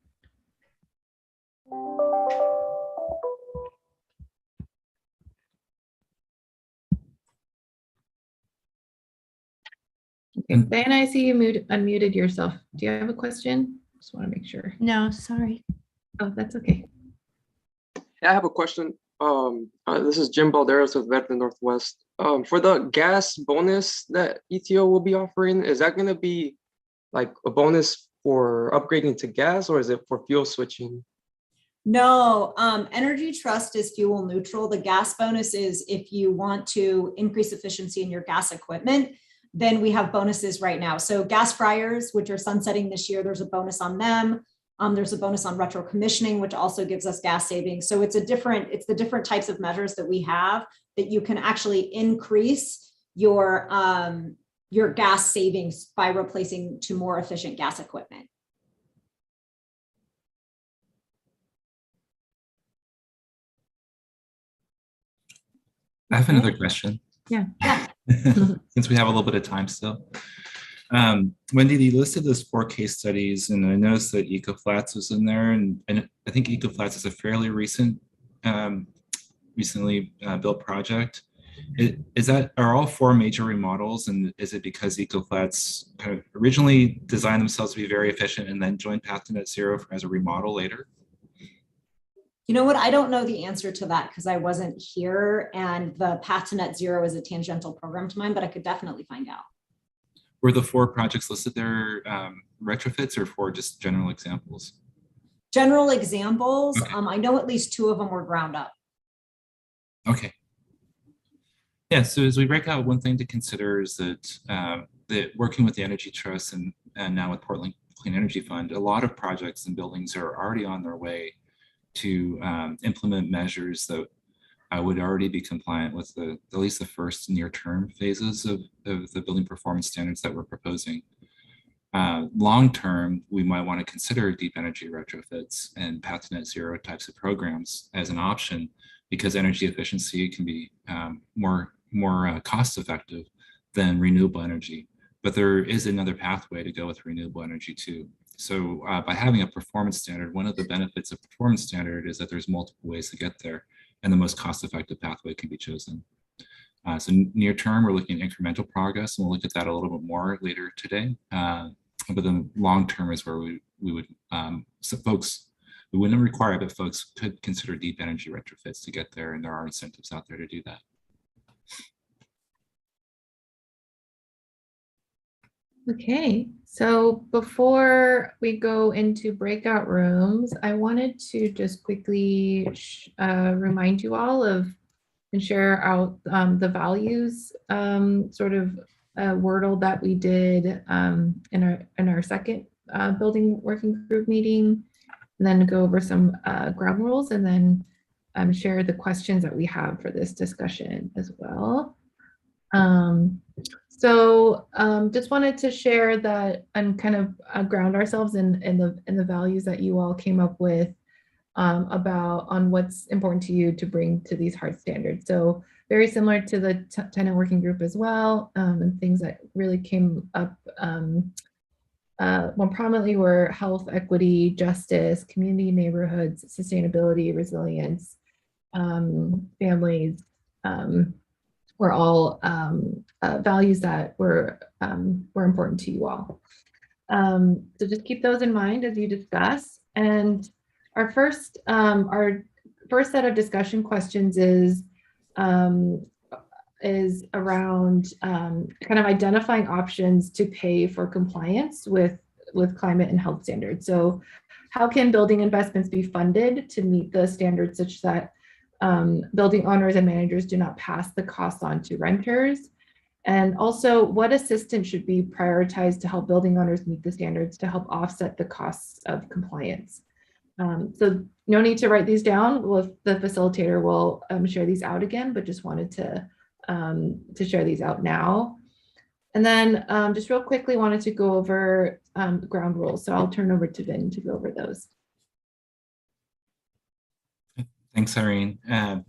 And Diana, I see you unmuted yourself. Do you have a question? Just want to make sure. No, sorry. Oh, that's okay. Yeah, I have a question. This is Jim Balderas with Verde Northwest. For the gas bonus that ETO will be offering, is that going to be like a bonus for upgrading to gas, or is it for fuel switching? No, Energy Trust is fuel neutral. The gas bonus is if you want to increase efficiency in your gas equipment, then we have bonuses right now. So gas fryers, which are sunsetting this year, there's a bonus on them. There's a bonus on retro commissioning, which also gives us gas savings. So it's the different types of measures that we have that you can actually increase your gas savings by replacing to more efficient gas equipment. I have another question. Yeah. Since we have a little bit of time still. Wendy, you listed those 4 case studies, and I noticed that EcoFlats was in there, and I think EcoFlats is a fairly recently built project. Are all 4 major remodels, and is it because EcoFlats kind of originally designed themselves to be very efficient and then joined Path to Net Zero as a remodel later? You know what? I don't know the answer to that because I wasn't here, and the Path to Net Zero is a tangential program to mine, but I could definitely find out. Were the 4 projects listed there retrofits or 4 just general examples? General examples. Okay. I know at least 2 of them were ground up. Okay. Yeah, so as we break out, one thing to consider is that working with the Energy Trust and now with Portland Clean Energy Fund, a lot of projects and buildings are already on their way to implement measures that would already be compliant with at least the first near-term phases of the building performance standards that we're proposing. Long-term, we might want to consider deep energy retrofits and Path to Net Zero types of programs as an option because energy efficiency can be more cost-effective than renewable energy. But there is another pathway to go with renewable energy too. So by having a performance standard, one of the benefits of performance standard is that there's multiple ways to get there and the most cost-effective pathway can be chosen. So near term, we're looking at incremental progress, and we'll look at that a little bit more later today. But then long term is where we would, we wouldn't require it, but folks could consider deep energy retrofits to get there, and there are incentives out there to do that. Okay, so before we go into breakout rooms, I wanted to just quickly remind you all of and share out the values sort of wordle that we did in our second building working group meeting, and then go over some ground rules, and then share the questions that we have for this discussion as well. So just wanted to share that and kind of ground ourselves in the values that you all came up with about on what's important to you to bring to these hard standards. So very similar to the tenant working group as well, and things that really came up more prominently were health, equity, justice, community, neighborhoods, sustainability, resilience, families, were all values that were important to you all. So just keep those in mind as you discuss. And our first set of discussion questions is around kind of identifying options to pay for compliance with climate and health standards. So how can building investments be funded to meet the standards such that building owners and managers do not pass the costs on to renters? And also, what assistance should be prioritized to help building owners meet the standards to help offset the costs of compliance? So no need to write these down. The facilitator will share these out again, but just wanted to share these out now. And then just real quickly wanted to go over ground rules. So I'll turn over to Vin to go over those. Thanks, Irene. I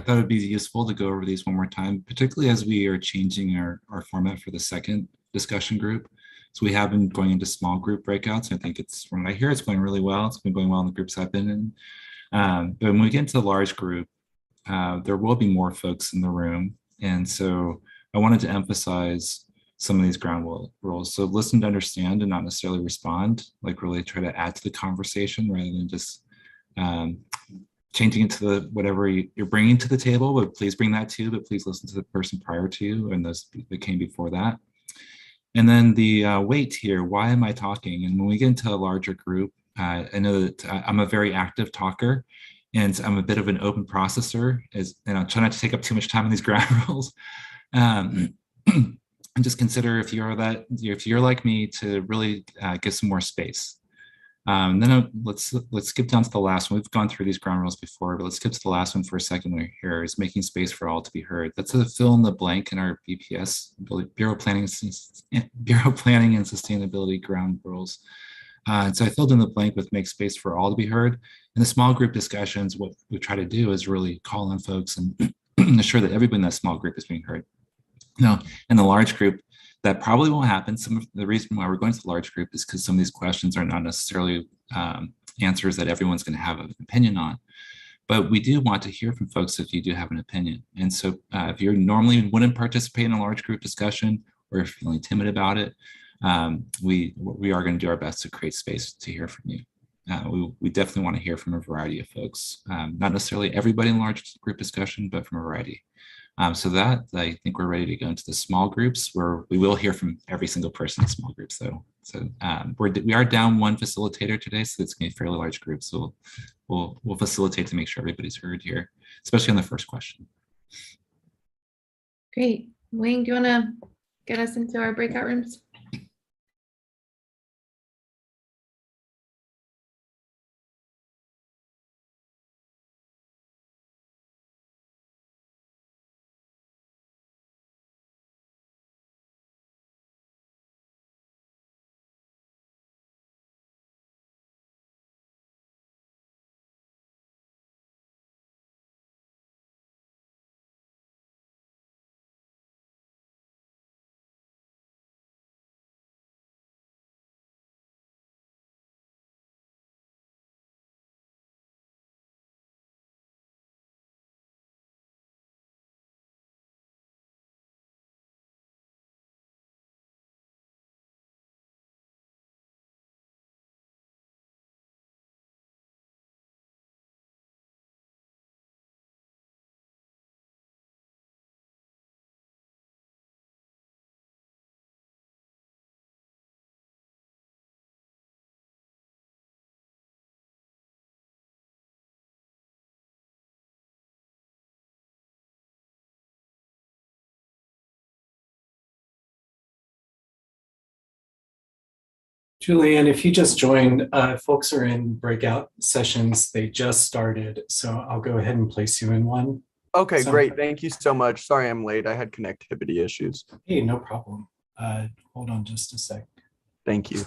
thought it'd be useful to go over these one more time, particularly as we are changing our format for the second discussion group. So we have been going into small group breakouts. I think it's, from what I hear, it's going really well. It's been going well in the groups I've been in. But when we get into the large group, there will be more folks in the room. And so I wanted to emphasize some of these ground rules. So listen to understand and not necessarily respond, like really try to add to the conversation rather than just changing it to the whatever you're bringing to the table, but please bring that too, but please listen to the person prior to you and those that came before that. And then the wait here, why am I talking? And when we get into a larger group, I know that I'm a very active talker and I'm a bit of an open processor, and I'll try not to take up too much time on these ground rules. And just consider if you're like me to really give some more space. Then let's skip down to the last one. We've gone through these ground rules before, but let's skip to the last one for a second here, is making space for all to be heard. That's a fill in the blank in our BPS, Bureau Planning and Sustainability ground rules. And so I filled in the blank with make space for all to be heard. In the small group discussions, what we try to do is really call on folks and ensure that everybody in that small group is being heard. Now, in the large group, that probably won't happen. Some of the reason why we're going to the large group is because some of these questions are not necessarily answers that everyone's going to have an opinion on. But we do want to hear from folks if you do have an opinion. And so if you normally wouldn't participate in a large group discussion or if you're feeling timid about it, we are going to do our best to create space to hear from you. We definitely want to hear from a variety of folks, not necessarily everybody in large group discussion, but from a variety. So that I think we're ready to go into the small groups where we will hear from every single person in small groups. So we are down one facilitator today, so it's going to be a fairly large group. So we'll facilitate to make sure everybody's heard here, especially on the first question. Great. Wayne, do you want to get us into our breakout rooms? Julianne, if you just joined, folks are in breakout sessions. They just started, so I'll go ahead and place you in one. Okay, So- great. Thank you so much. Sorry I'm late. I had connectivity issues. Hey, no problem. Hold on just a sec. Thank you.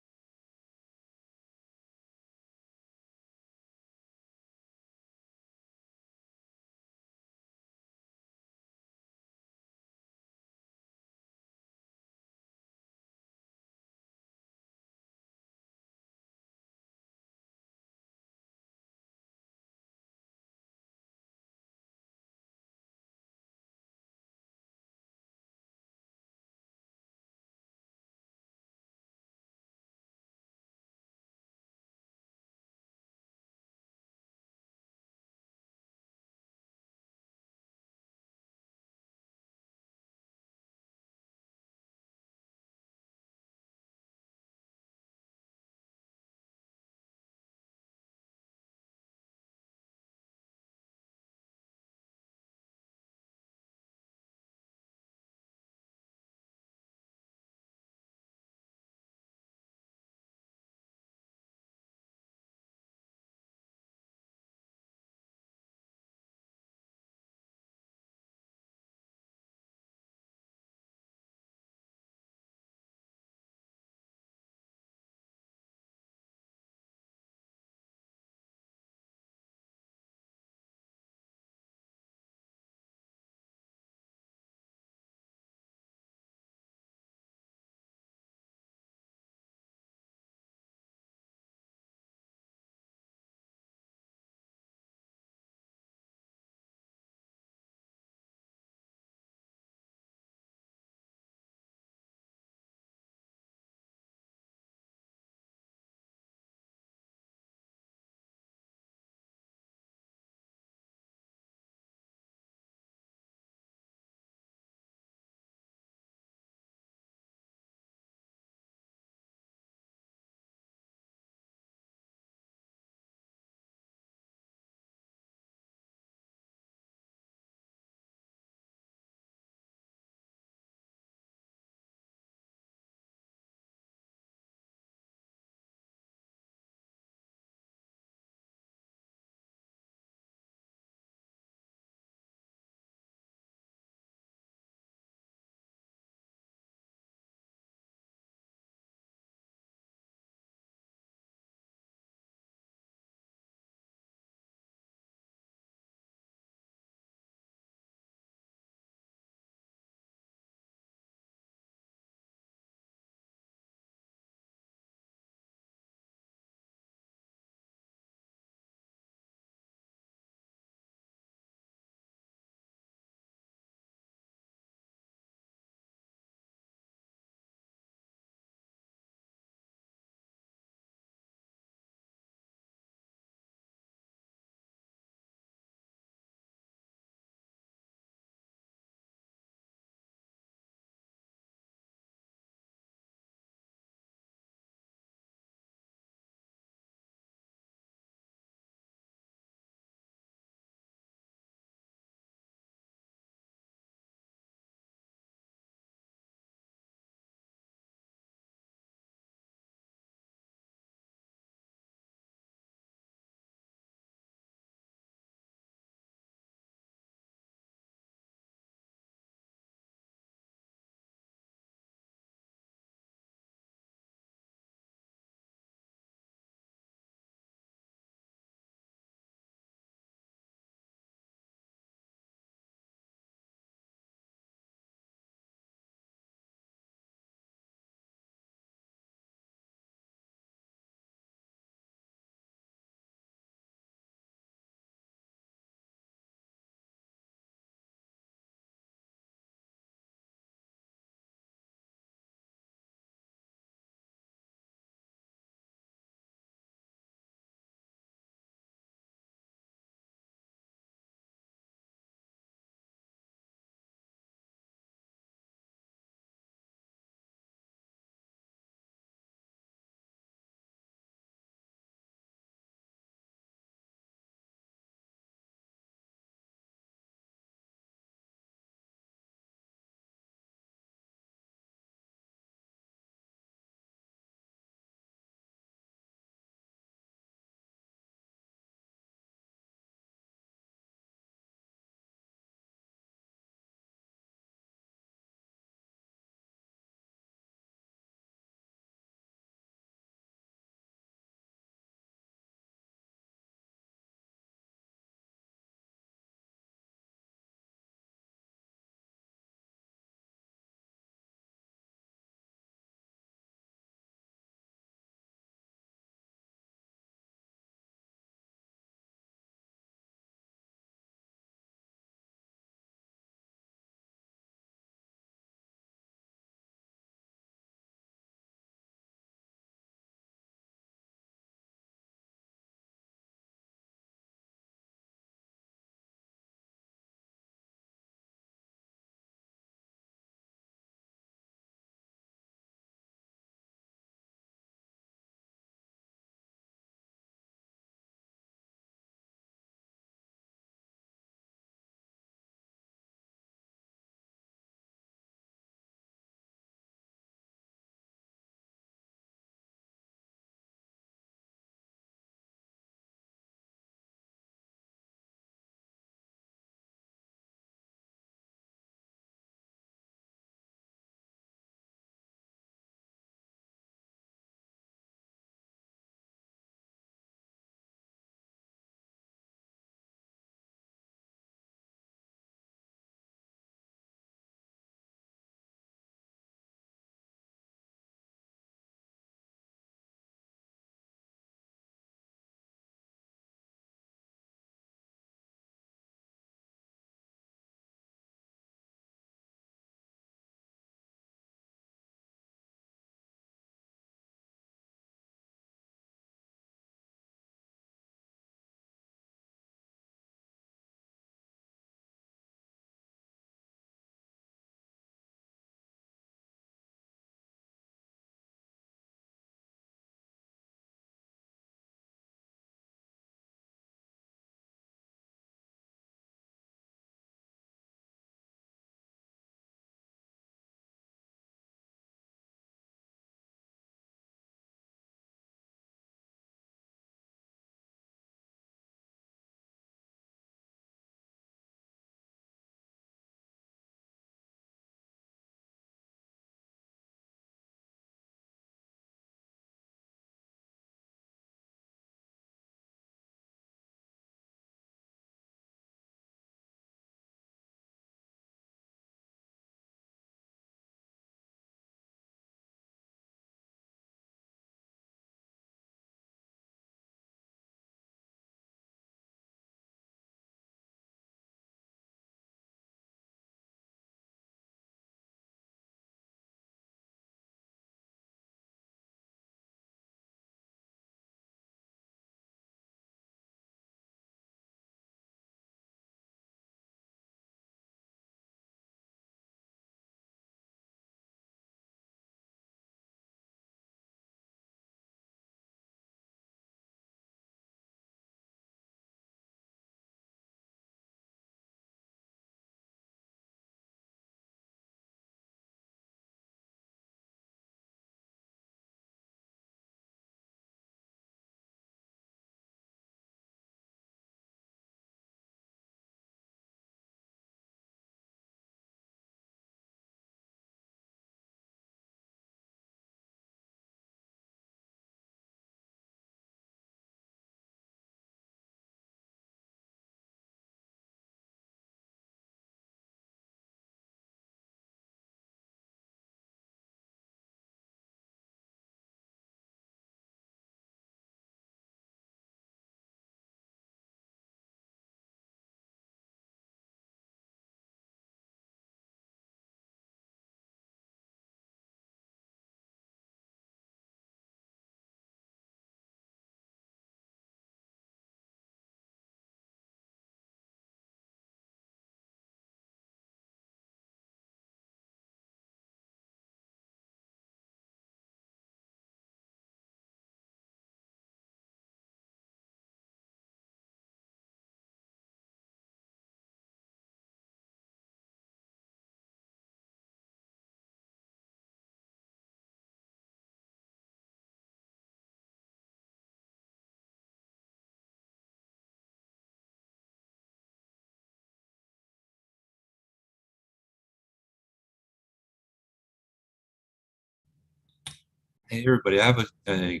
Hey everybody, I have a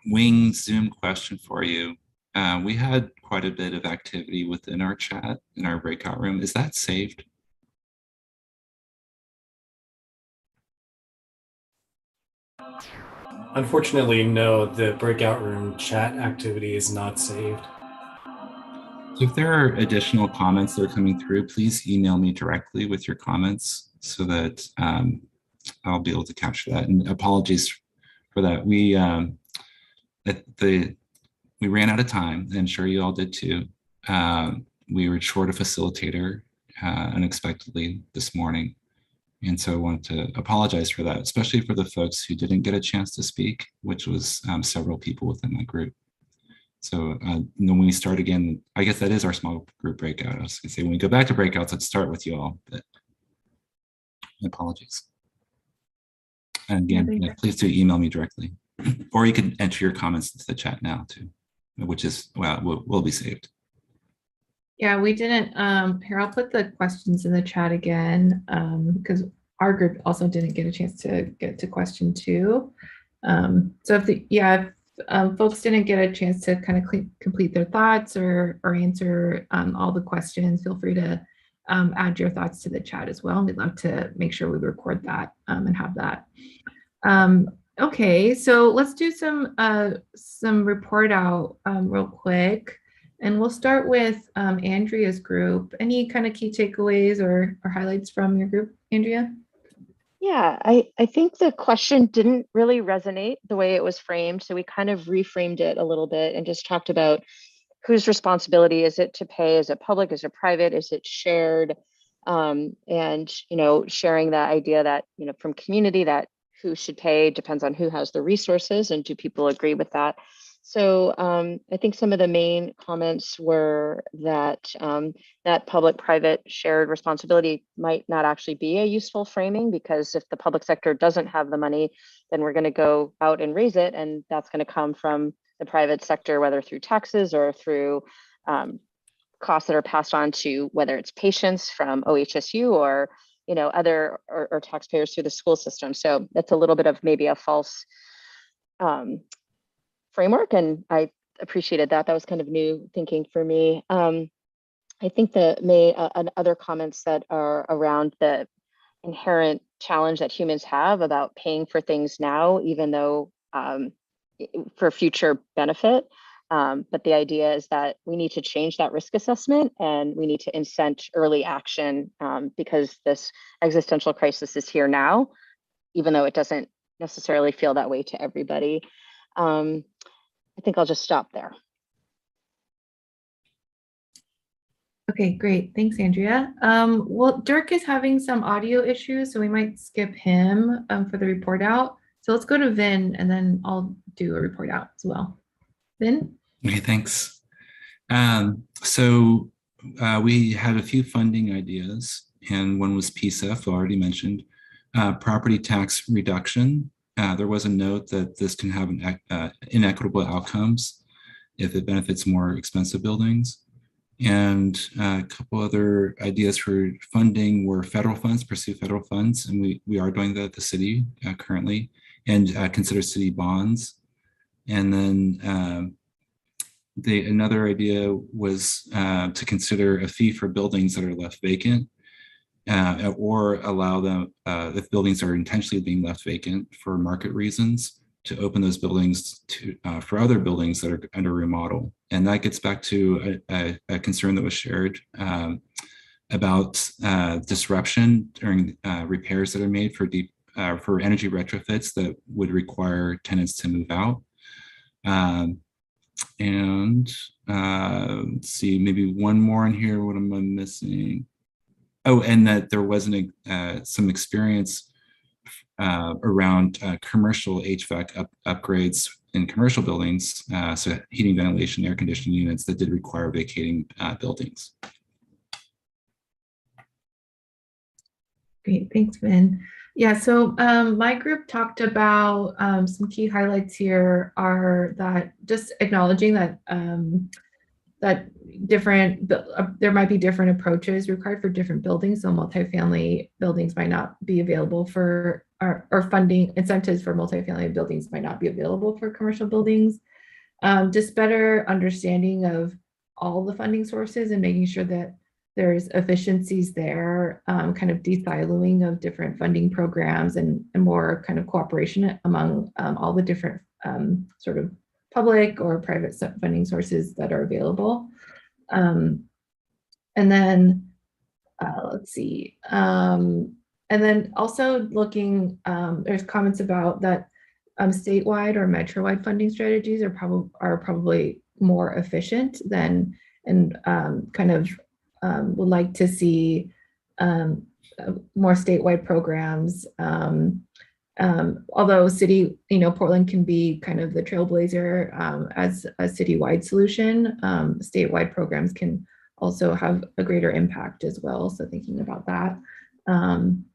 wing Zoom question for you. We had quite a bit of activity within our chat in our breakout room. Is that saved? Unfortunately, no, the breakout room chat activity is not saved. So if there are additional comments that are coming through, please email me directly with your comments so that I'll be able to capture that. And apologies for that. We ran out of time, and I'm sure you all did too. We were short a facilitator unexpectedly this morning. And so I want to apologize for that, especially for the folks who didn't get a chance to speak, which was several people within my group. So when we start again, I guess that is our small group breakout. I was gonna say, when we go back to breakouts, let's start with you all, but apologies. And again, please do email me directly, or you can enter your comments into the chat now too, which is, well, will be saved. Yeah, we didn't, here, I'll put the questions in the chat again, because our group also didn't get a chance to get to question 2. So if folks didn't get a chance to kind of complete their thoughts or answer all the questions, feel free to add your thoughts to the chat as well. We'd love to make sure we record that and have that. Okay, so let's do some report out real quick. And we'll start with Andrea's group. Any kind of key takeaways or highlights from your group, Andrea? Yeah, I think the question didn't really resonate the way it was framed. So we kind of reframed it a little bit and just talked about whose responsibility is it to pay? Is it public? Is it private? Is it shared? And, sharing that idea that, from community, that who should pay depends on who has the resources, and do people agree with that? So I think some of the main comments were that that public-private shared responsibility might not actually be a useful framing, because if the public sector doesn't have the money, then we're going to go out and raise it, and that's going to come from the private sector, whether through taxes or through costs that are passed on to, whether it's patients from OHSU or other or taxpayers through the school system. So that's a little bit of maybe a false framework, and I appreciated that. That was kind of new thinking for me. I think the other comments that are around the inherent challenge that humans have about paying for things now, even though for future benefit. But the idea is that we need to change that risk assessment, and we need to incent early action because this existential crisis is here now, even though it doesn't necessarily feel that way to everybody. I think I'll just stop there. Okay, great. Thanks, Andrea. Well, Dirk is having some audio issues, so we might skip him for the report out. So let's go to Vin, and then I'll do a report out as well. Vin? Okay, thanks. So we had a few funding ideas, and one was PSEF, already mentioned, property tax reduction. There was a note that this can have inequitable outcomes if it benefits more expensive buildings. And a couple other ideas for funding were federal funds, pursue federal funds, and we are doing that at the city currently, and consider city bonds. And then another idea was to consider a fee for buildings that are left vacant, or allow them, if buildings are intentionally being left vacant for market reasons, to open those buildings to for other buildings that are under remodel. And that gets back to a concern that was shared about disruption during repairs that are made for energy retrofits that would require tenants to move out. Let's see, maybe one more in here. What am I missing? Oh, and that there wasn't some experience around commercial HVAC upgrades in commercial buildings, so heating, ventilation, air conditioning units that did require vacating buildings. Great, thanks, Vin. Yeah, so my group talked about some key highlights here are that just acknowledging that that there might be different approaches required for different buildings. So multifamily buildings might not be available for or funding incentives for multifamily buildings might not be available for commercial buildings. Just better understanding of all the funding sources and making sure that there's efficiencies there, kind of de-siloing of different funding programs and more kind of cooperation among all the different sort of public or private funding sources that are available. And then let's see. And then also looking, there's comments about that statewide or metro-wide funding strategies are probably more efficient than, and kind of would like to see more statewide programs. Although Portland can be kind of the trailblazer as a citywide solution, statewide programs can also have a greater impact as well. So thinking about that. And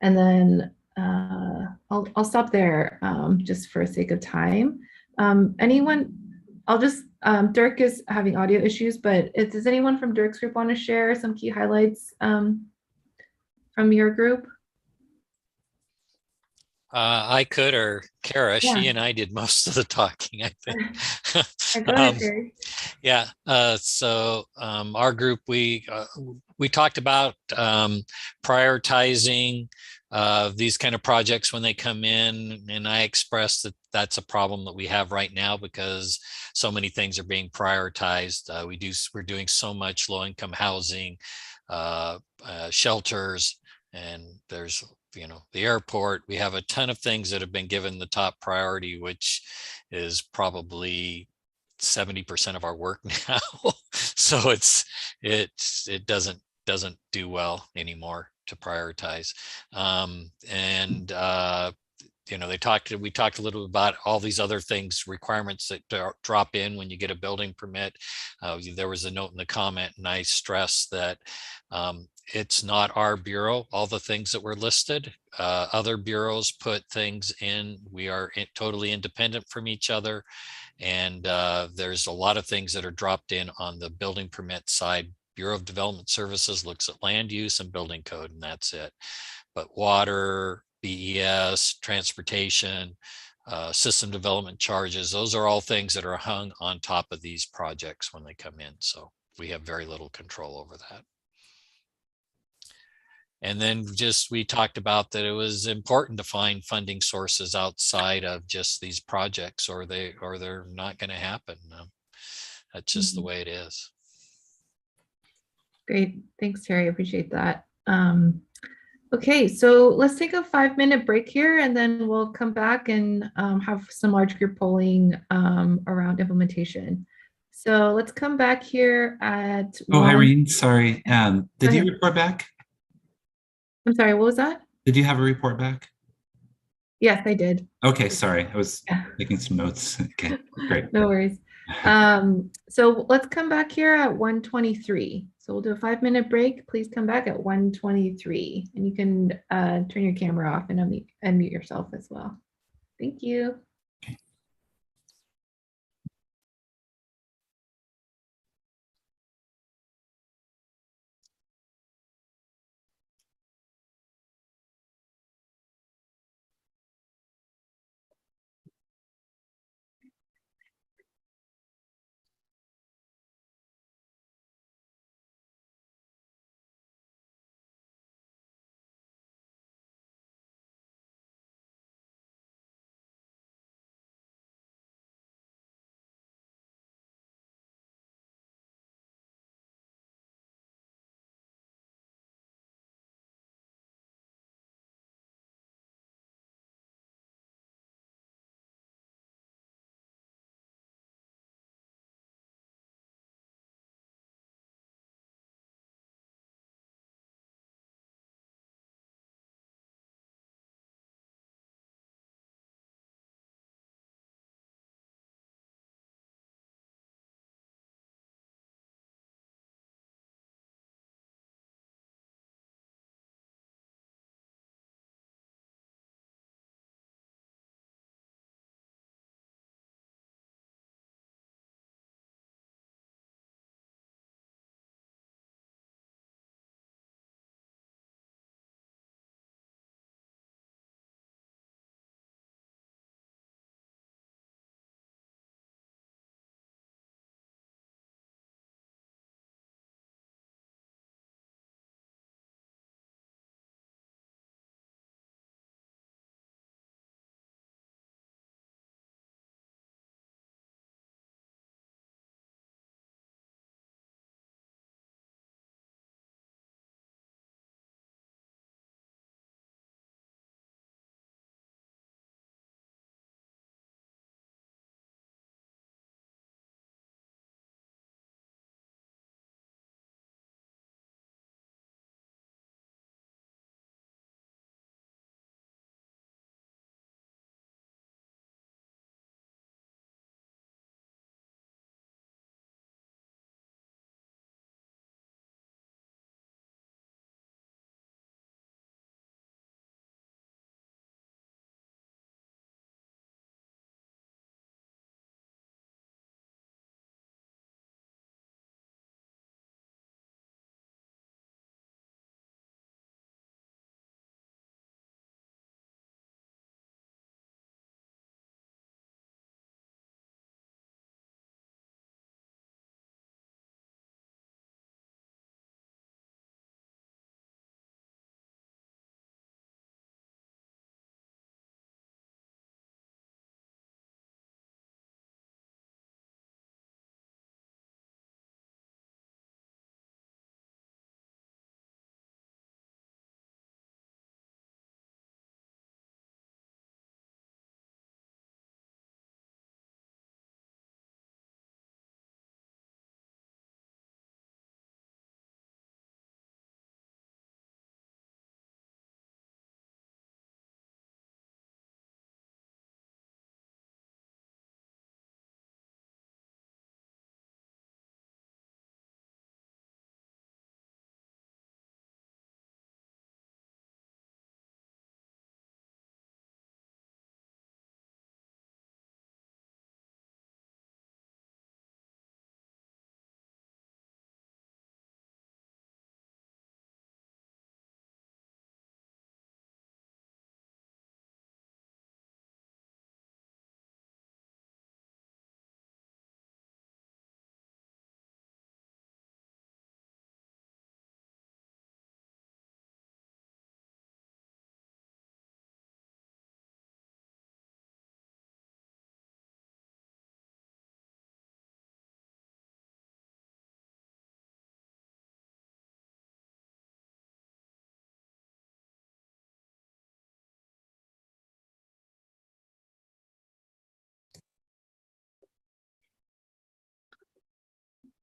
then I'll stop there just for sake of time. Anyone, Dirk is having audio issues, but does anyone from Dirk's group want to share some key highlights from your group? I could, or Kara, Yeah. she and I did most of the talking, I think. Go ahead, Terry. Yeah, so our group, we talked about prioritizing these kind of projects when they come in, and I expressed that that's a problem that we have right now because so many things are being prioritized. We're doing so much low-income housing, shelters, and there's the airport. We have a ton of things that have been given the top priority, which is probably 70% of our work now. So it doesn't do well anymore to prioritize. We talked a little about all these other things, requirements that drop in when you get a building permit. There was a note in the comment, and I stressed that it's not our bureau, all the things that were listed. Other bureaus put things in. We are totally independent from each other. And there's a lot of things that are dropped in on the building permit side. Bureau of Development Services looks at land use and building code, and that's it. But water, BES, transportation, system development charges, those are all things that are hung on top of these projects when they come in. So we have very little control over that. And then we talked about that it was important to find funding sources outside of just these projects, or they're not going to happen. That's just the way it is. Great, thanks, Terry. I appreciate that. Okay, so let's take a 5-minute break here, and then we'll come back and have some large group polling around implementation. So let's come back here at. Oh, Irene, sorry. Did you report back? I'm sorry, what was that? Did you have a report back? Yes, I did. Okay, sorry. I was making some notes. Okay, great. No worries. So let's come back here at 1:23. So we'll do a 5-minute break. Please come back at 1:23, and you can turn your camera off and unmute yourself as well. Thank you.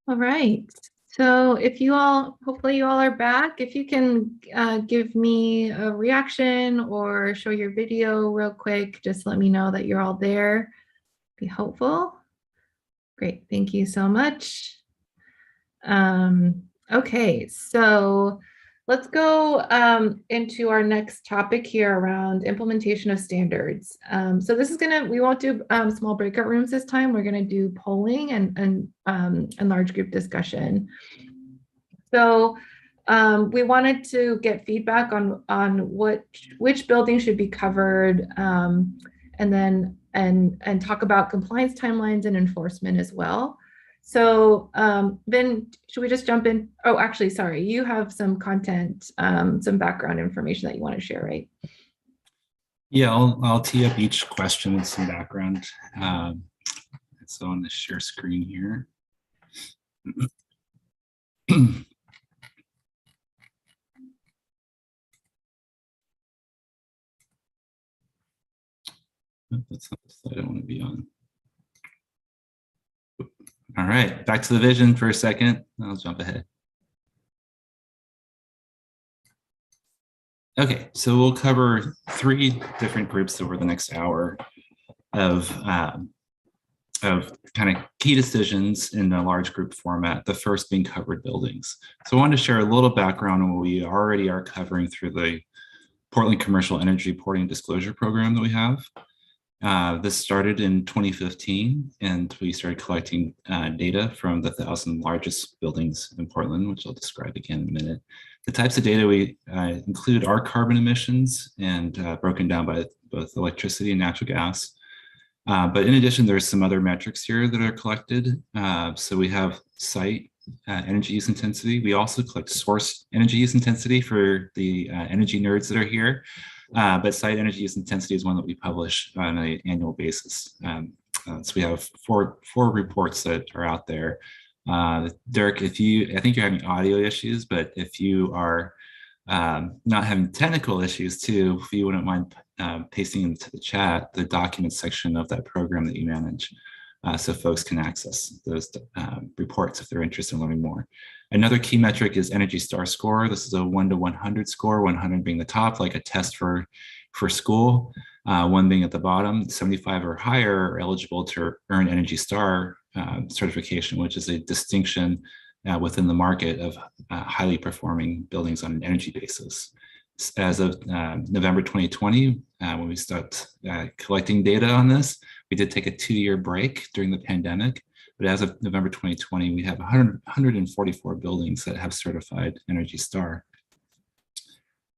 All right. So if you all, hopefully you all are back. If you can give me a reaction or show your video real quick, just let me know that you're all there. Be helpful. Great. Thank you so much. Okay, so let's go into our next topic here around implementation of standards. So this is we won't do small breakout rooms this time. We're gonna do polling and large group discussion. So we wanted to get feedback on which buildings should be covered, and then talk about compliance timelines and enforcement as well. So Vin, should we just jump in? Oh, actually, sorry, you have some content, some background information that you want to share, right? Yeah, I'll tee up each question with some background. So on the share screen here. That's not the slide I want to be on. All right, back to the vision for a second. I'll jump ahead. Okay, so we'll cover 3 different groups over the next hour of kind of key decisions in a large group format, the first being covered buildings. So I wanted to share a little background on what we already are covering through the Portland Commercial Energy Reporting Disclosure Program that we have. This started in 2015, and we started collecting data from the 1,000 largest buildings in Portland, which I'll describe again in a minute. The types of data we include are carbon emissions and broken down by both electricity and natural gas. But in addition, there's some other metrics here that are collected. So we have site energy use intensity. We also collect source energy use intensity for the energy nerds that are here. But site energy use intensity is one that we publish on an annual basis. So we have four reports that are out there. Dirk, I think you're having audio issues, but if you are not having technical issues too, if you wouldn't mind pasting into the chat the documents section of that program that you manage, so folks can access those reports if they're interested in learning more. Another key metric is Energy Star score. This is a 1 to 100 score, 100 being the top, like a test for school, 1 being at the bottom. 75 or higher are eligible to earn Energy Star certification, which is a distinction within the market of highly performing buildings on an energy basis. As of November 2020, when we stopped collecting data on this, we did take a 2-year break during the pandemic. But as of November 2020, we have 144 buildings that have certified Energy Star.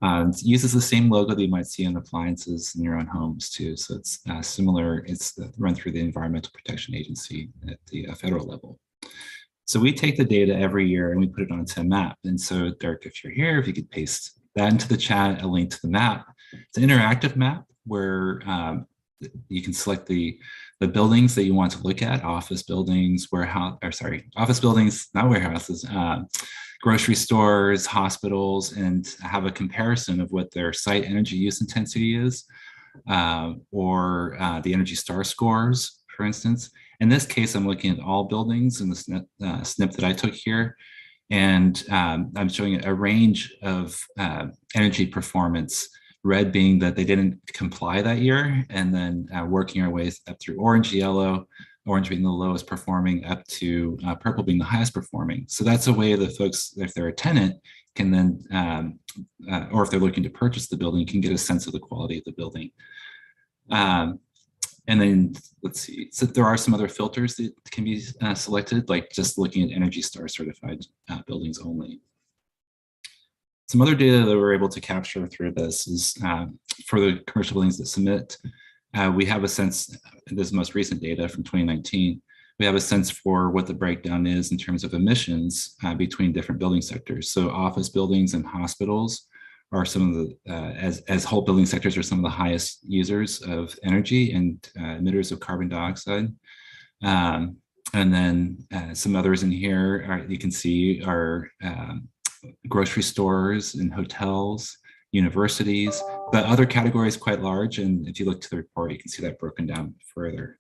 It uses the same logo that you might see on appliances in your own homes too. So it's similar, it's run through the Environmental Protection Agency at the federal level. So we take the data every year and we put it onto a map. And so Dirk, if you're here, if you could paste that into the chat, a link to the map. It's an interactive map where you can select the buildings that you want to look at, office buildings, office buildings, not warehouses, grocery stores, hospitals, and have a comparison of what their site energy use intensity is, or the Energy Star scores, for instance. In this case, I'm looking at all buildings in the snip that I took here. And I'm showing a range of energy performance, red being that they didn't comply that year, and then working our way up through orange, yellow, orange being the lowest performing, up to purple being the highest performing. So that's a way that folks, if they're a tenant, can then, or if they're looking to purchase the building, can get a sense of the quality of the building. And then let's see, so there are some other filters that can be selected, like just looking at Energy Star certified buildings only. Some other data that we're able to capture through this is for the commercial buildings that submit, we have a sense, this most recent data from 2019, we have a sense for what the breakdown is in terms of emissions between different building sectors. So office buildings and hospitals are some of the, as whole building sectors are some of the highest users of energy and emitters of carbon dioxide. And then some others in here you can see are grocery stores and hotels, universities, but other categories quite large. And if you look to the report, you can see that broken down further.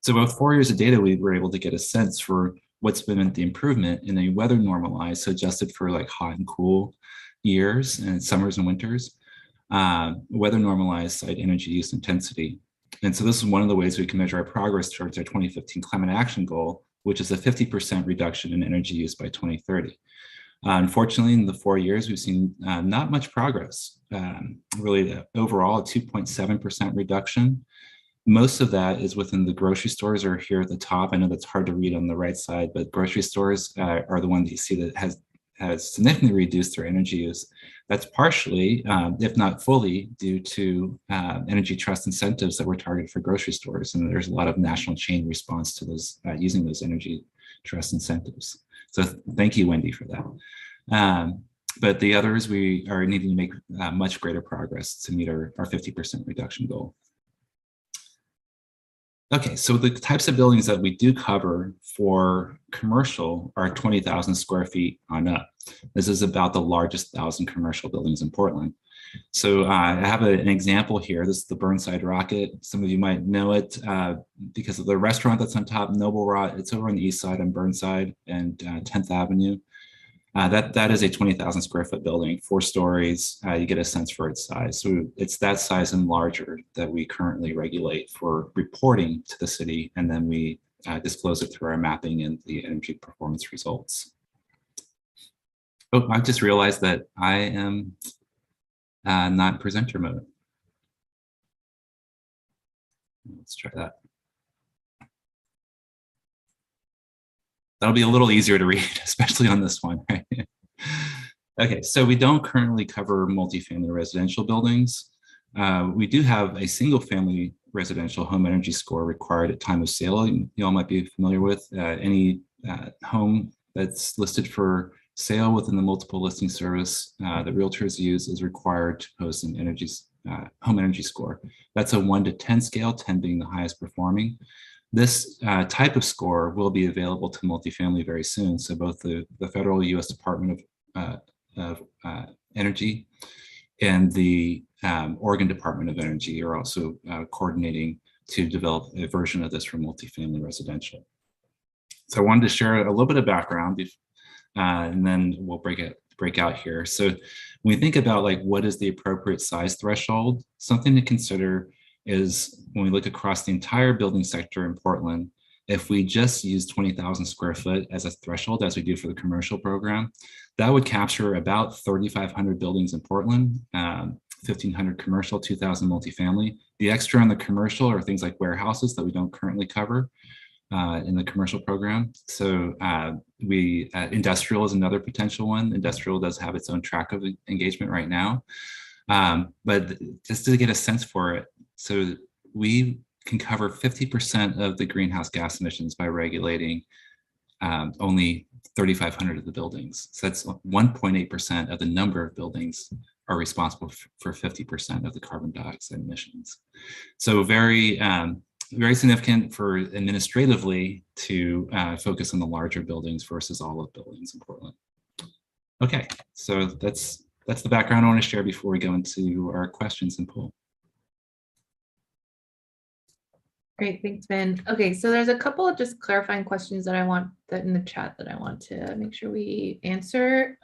So with 4 years of data, we were able to get a sense for what's been the improvement in a weather normalized, so adjusted for like hot and cool years and summers and winters, weather normalized site energy use intensity. And so this is one of the ways we can measure our progress towards our 2015 climate action goal, which is a 50% reduction in energy use by 2030. Unfortunately, in the 4 years, we've seen not much progress. Really, overall, a 2.7% reduction. Most of that is within the grocery stores or here at the top. I know that's hard to read on the right side, but grocery stores are the one that you see that has significantly reduced their energy use. That's partially, if not fully, due to energy trust incentives that were targeted for grocery stores. And there's a lot of national chain response to those using those energy trust incentives. So thank you, Wendy, for that. But the others, we are needing to make much greater progress to meet our 50% reduction goal. Okay, so the types of buildings that we do cover for commercial are 20,000 square feet on up. This is about the largest 1,000 commercial buildings in Portland. So I have an example here. This is the Burnside Rocket. Some of you might know it because of the restaurant that's on top, Noble Rot. It's over on the east side on Burnside and 10th Avenue. That is a 20,000 square foot building, 4 stories. You get a sense for its size. So it's that size and larger that we currently regulate for reporting to the city, and then we disclose it through our mapping and the energy performance results. Oh, I just realized that I am not presenter mode. Let's try that. That'll be a little easier to read, especially on this one, right? Okay, so we don't currently cover multifamily residential buildings. We do have a single family residential home energy score required at time of sale. You all might be familiar with any home that's listed for sale within the multiple listing service that realtors use is required to post an home energy score. That's a 1 to 10 scale, 10 being the highest performing. This type of score will be available to multifamily very soon. So both the federal U.S. Department of Energy and the Oregon Department of Energy are also coordinating to develop a version of this for multifamily residential. So I wanted to share a little bit of background and then we'll break out here. So when we think about like what is the appropriate size threshold, something to consider is when we look across the entire building sector in Portland, if we just use 20,000 square foot as a threshold, as we do for the commercial program, that would capture about 3,500 buildings in Portland, 1,500 commercial, 2,000 multifamily. The extra on the commercial are things like warehouses that we don't currently cover in the commercial program. So industrial is another potential one. Industrial does have its own track of engagement right now. But just to get a sense for it, so we can cover 50% of the greenhouse gas emissions by regulating only 3,500 of the buildings. So that's 1.8% of the number of buildings are responsible for 50% of the carbon dioxide emissions. So very significant for administratively to focus on the larger buildings versus all of the buildings in Portland. Okay, so that's the background I want to share before we go into our questions and poll. Great, thanks, Vin. Okay, so there's a couple of just clarifying questions that I want that in the chat that I want to make sure we answer.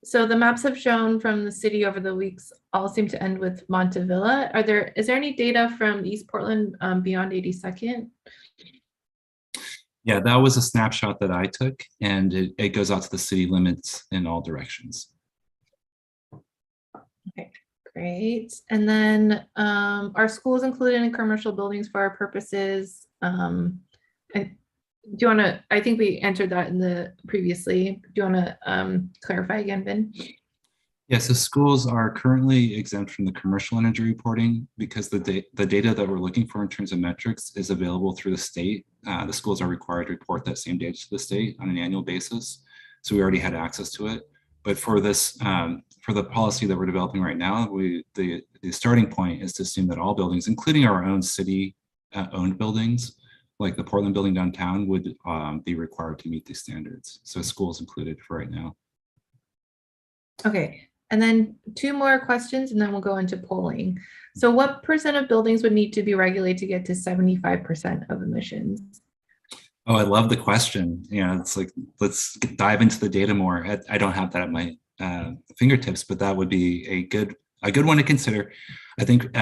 So the maps have shown from the city over the weeks all seem to end with Montevilla. Is there any data from East Portland beyond 82nd? Yeah, that was a snapshot that I took, and it goes out to the city limits in all directions. Okay, great. And then are schools included in commercial buildings for our purposes? Do you want to, I think we answered that previously. Do you want to clarify again, Vin? Yeah, so schools are currently exempt from the commercial energy reporting because the data that we're looking for in terms of metrics is available through the state. The schools are required to report that same data to the state on an annual basis. So we already had access to it. But for this, for the policy that we're developing right now, the starting point is to assume that all buildings, including our own city-owned buildings, like the Portland building downtown, would be required to meet these standards. So schools included for right now. Okay, And then 2 more questions, and then we'll go into polling. So what percent of buildings would need to be regulated to get to 75% of emissions? Oh, I love the question. It's like, let's dive into the data more. I don't have that at my fingertips, but that would be a good one to consider. I think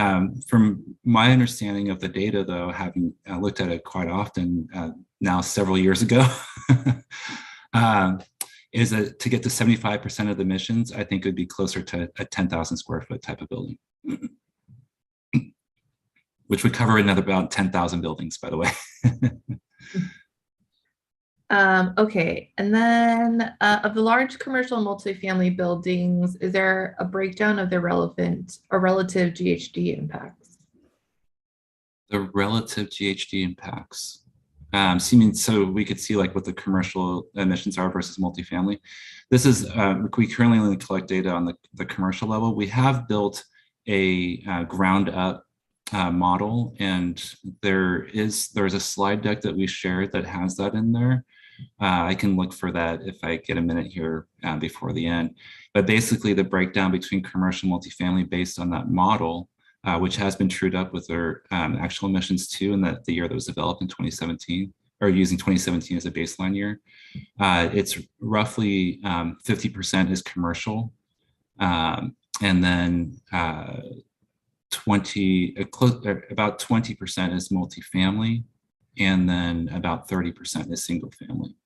from my understanding of the data, though, having looked at it quite often now several years ago, is that to get to 75% of the emissions, I think it would be closer to a 10,000 square foot type of building, which would cover another about 10,000 buildings, by the way. Okay, and then of the large commercial multifamily buildings, is there a breakdown of the relevant or relative GHG impacts? The relative GHG impacts. So we could see like what the commercial emissions are versus multifamily. This is, we currently only collect data on the commercial level. We have built a ground up model, and there's a slide deck that we shared that has that in there. I can look for that if I get a minute here before the end. But basically the breakdown between commercial and multifamily based on that model, which has been trued up with their actual emissions too, in the year that was developed in 2017, or using 2017 as a baseline year. It's roughly 50% is commercial, and then about 20% is multifamily, and then about 30% is single family.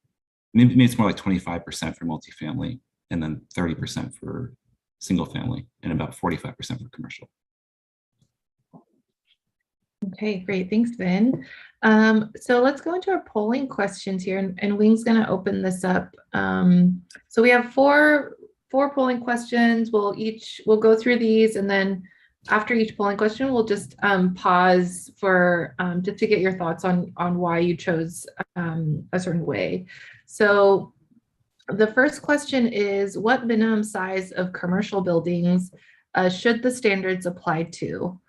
Maybe it's more like 25% for multifamily, and then 30% for single family, and about 45% for commercial. Okay, great. Thanks, Vin. So let's go into our polling questions here, and Wing's going to open this up. So we have four polling questions. We'll go through these, and then after each polling question, we'll just pause for just to get your thoughts on why you chose a certain way. So the first question is, what minimum size of commercial buildings should the standards apply to?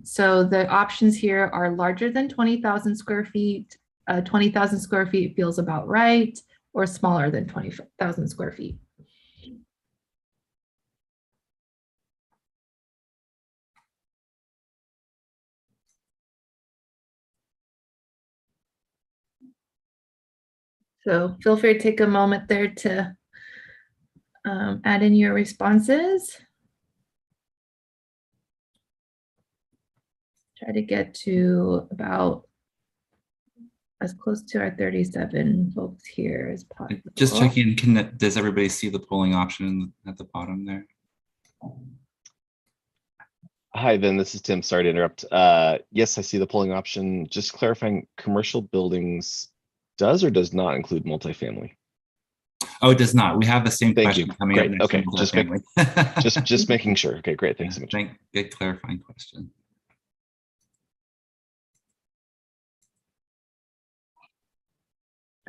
So the options here are larger than 20,000 square feet, 20,000 square feet feels about right, or smaller than 20,000 square feet. So feel free to take a moment there to add in your responses. Try to get to about as close to our 37 folks here as possible. Just checking, does everybody see the polling option at the bottom there? Hi, Vin, this is Tim. Sorry to interrupt. Yes, I see the polling option. Just clarifying, commercial buildings does or does not include multifamily? Oh, it does not. We have the same Thank question you. coming Great. up next. Okay, just making sure. Okay, great. Thanks so much. Good clarifying question.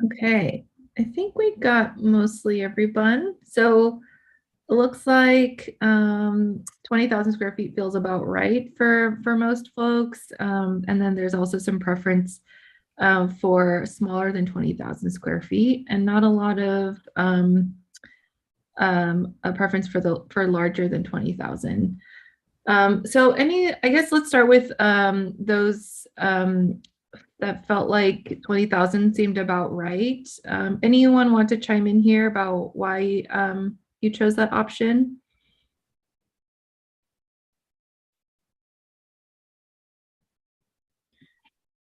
Okay, I think we got mostly everyone. So it looks like 20,000 square feet feels about right for most folks. And then there's also some preference for smaller than 20,000 square feet, and not a lot of a preference for larger than 20,000. So I guess let's start with those that felt like 20,000 seemed about right. Anyone want to chime in here about why you chose that option?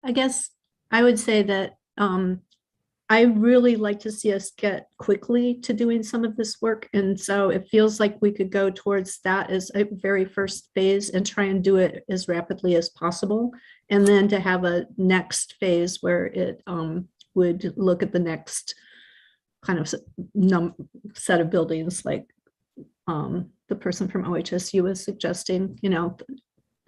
I guess I would say that I really like to see us get quickly to doing some of this work. And so it feels like we could go towards that as a very first phase and try and do it as rapidly as possible. And then to have a next phase where it would look at the next kind of set of buildings, like the person from OHSU was suggesting, you know,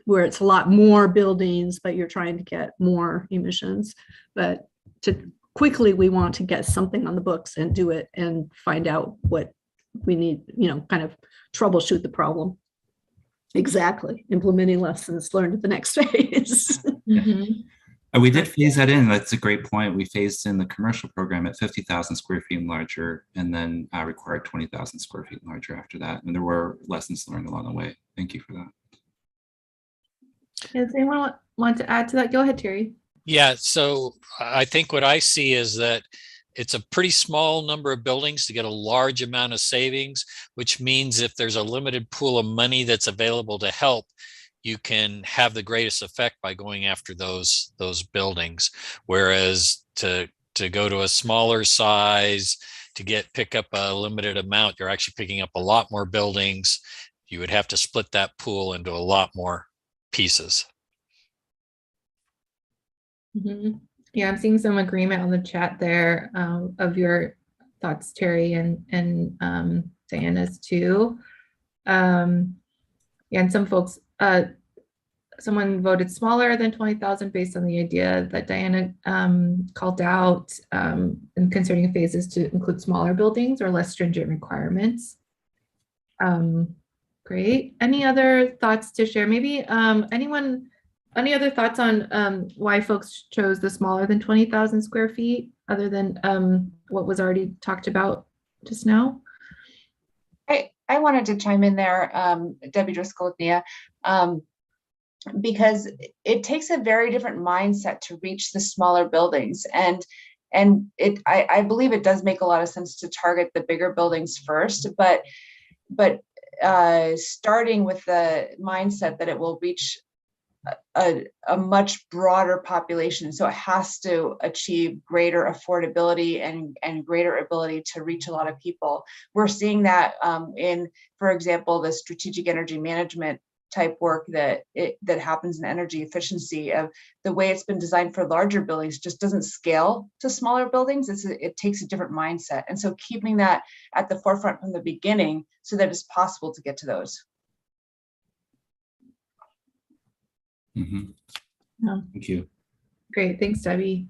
where it's a lot more buildings, but you're trying to get more emissions. But to quickly, we want to get something on the books and do it and find out what we need, you know, kind of troubleshoot the problem. Exactly. Implementing lessons learned at the next phase. Mm-hmm. We did phase that in. That's a great point. We phased in the commercial program at 50,000 square feet and larger, and then required 20,000 square feet and larger after that. And there were lessons learned along the way. Thank you for that. Does anyone want to add to that? Go ahead, Terry. Yeah, so I think what I see is that it's a pretty small number of buildings to get a large amount of savings, which means if there's a limited pool of money that's available to help, you can have the greatest effect by going after those buildings. Whereas to go to a smaller size, to pick up a limited amount, you're actually picking up a lot more buildings. You would have to split that pool into a lot more pieces. Mm-hmm. Yeah, I'm seeing some agreement on the chat there of your thoughts, Terry, and Diana's too. Yeah, and some folks, someone voted smaller than 20,000 based on the idea that Diana called out in concerning phases to include smaller buildings or less stringent requirements. Great. Any other thoughts to share? Maybe any other thoughts on why folks chose the smaller than 20,000 square feet other than what was already talked about just now? I wanted to chime in there, Debbie Driscoll with Nia, because it takes a very different mindset to reach the smaller buildings. And I believe it does make a lot of sense to target the bigger buildings first, but starting with the mindset that it will reach a much broader population. So it has to achieve greater affordability and greater ability to reach a lot of people. We're seeing that in, for example, the strategic energy management type work that happens in energy efficiency. Of the way it's been designed for larger buildings just doesn't scale to smaller buildings. It takes a different mindset. And so keeping that at the forefront from the beginning so that it's possible to get to those. Mm-hmm. Yeah. Thank you. Great, thanks, Debbie.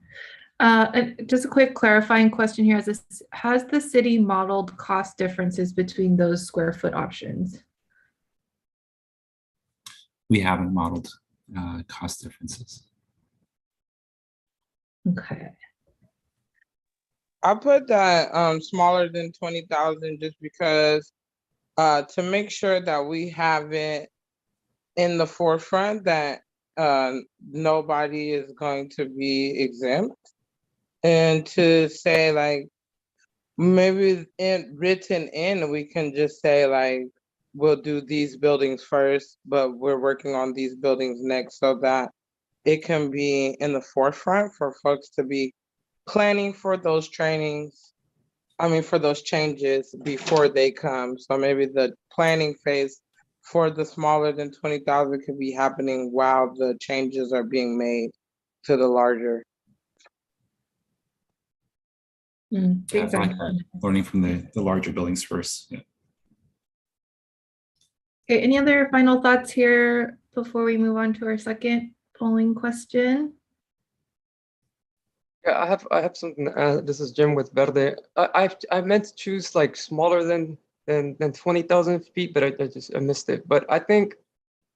Just a quick clarifying question here. Has the city modeled cost differences between those square foot options? We haven't modeled cost differences. Okay. I put that smaller than 20,000 just because to make sure that we have it in the forefront that nobody is going to be exempt, and to say like maybe written in we can just say like we'll do these buildings first, but we're working on these buildings next, so that it can be in the forefront for folks to be planning for those trainings. I mean, for those changes before they come. So maybe the planning phase for the smaller than 20,000 could be happening while the changes are being made to the larger. Exactly. Learning from the larger buildings first. Yeah. Okay, any other final thoughts here before we move on to our second polling question? Yeah, I have something. This is Jim with Verde. I meant to choose like smaller than 20,000 feet, but I missed it. But I think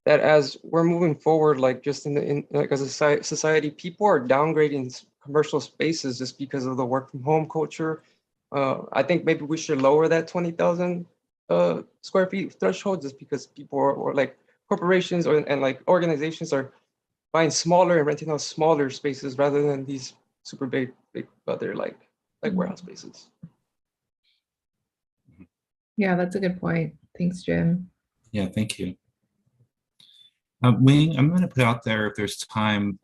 that as we're moving forward, like just like as a society, people are downgrading commercial spaces just because of the work from home culture. I think maybe we should lower that 20,000 square feet threshold, just because people or like corporations and like organizations are buying smaller and renting out smaller spaces rather than these super big other like warehouse spaces. Yeah, that's a good point. Thanks, Jim. Yeah, thank you. Wing, I'm going to put out there if there's time,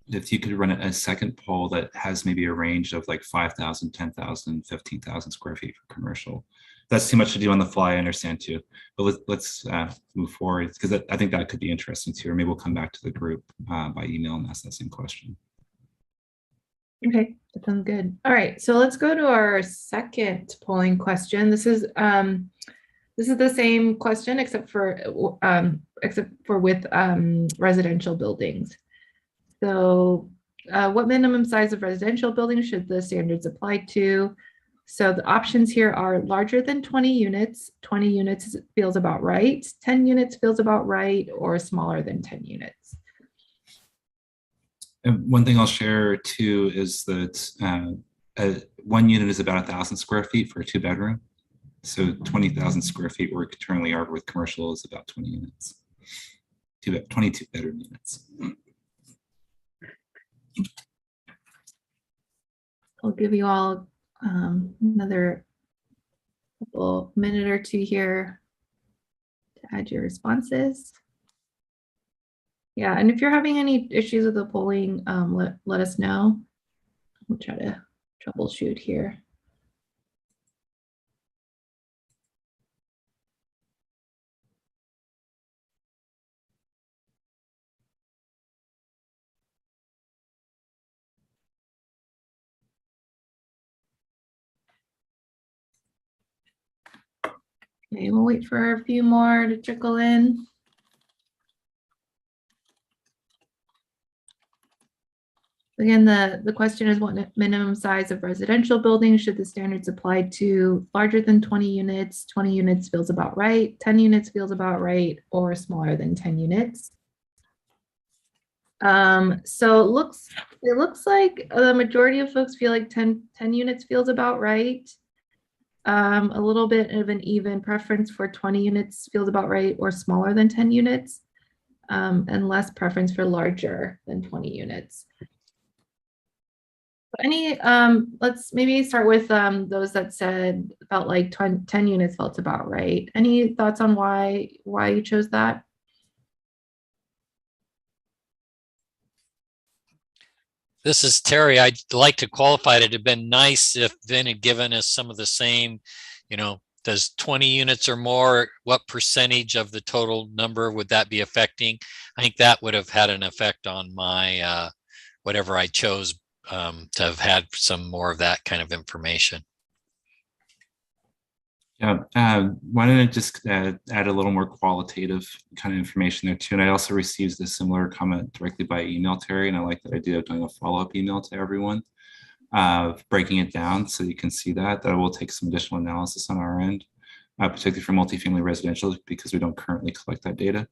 if you could run a second poll that has maybe a range of like 5,000, 10,000, 15,000 square feet for commercial. That's too much to do on the fly, I understand too. But let's move forward, because I think that could be interesting too. Or maybe we'll come back to the group by email and ask that same question. Okay, that sounds good. All right, so let's go to our second polling question. This is the same question except for with residential buildings. So what minimum size of residential buildings should the standards apply to? So the options here are larger than 20 units. 20 units feels about right. 10 units feels about right, or smaller than 10 units. And one thing I'll share too is that one unit is about 1,000 square feet for a 2-bedroom. So 20,000 square feet where we currently are with commercial is about 20 units, 22 bedroom units. I'll give you all another minute or two here to add your responses. Yeah, and if you're having any issues with the polling, let us know. We'll try to troubleshoot here. Okay, we'll wait for a few more to trickle in. Again, the question is what minimum size of residential buildings should the standards apply to? Larger than 20 units, 20 units feels about right, 10 units feels about right, or smaller than 10 units. So it looks like the majority of folks feel like 10 units feels about right. A little bit of an even preference for 20 units feels about right or smaller than 10 units, and less preference for larger than 20 units. Any, let's maybe start with those that said felt like 10 units felt about right. Any thoughts on why you chose that? This is Terry. I'd like to qualify it. It'd have been nice if Vin had given us some of the same, does 20 units or more, what percentage of the total number would that be affecting? I think that would have had an effect on my, whatever I chose, to have had some more of that kind of information. Yeah, why don't I just add a little more qualitative kind of information there too. And I also received a similar comment directly by email, Terry, and I like that idea of doing a follow-up email to everyone, breaking it down so you can see that will take some additional analysis on our end, particularly for multifamily residential, because we don't currently collect that data.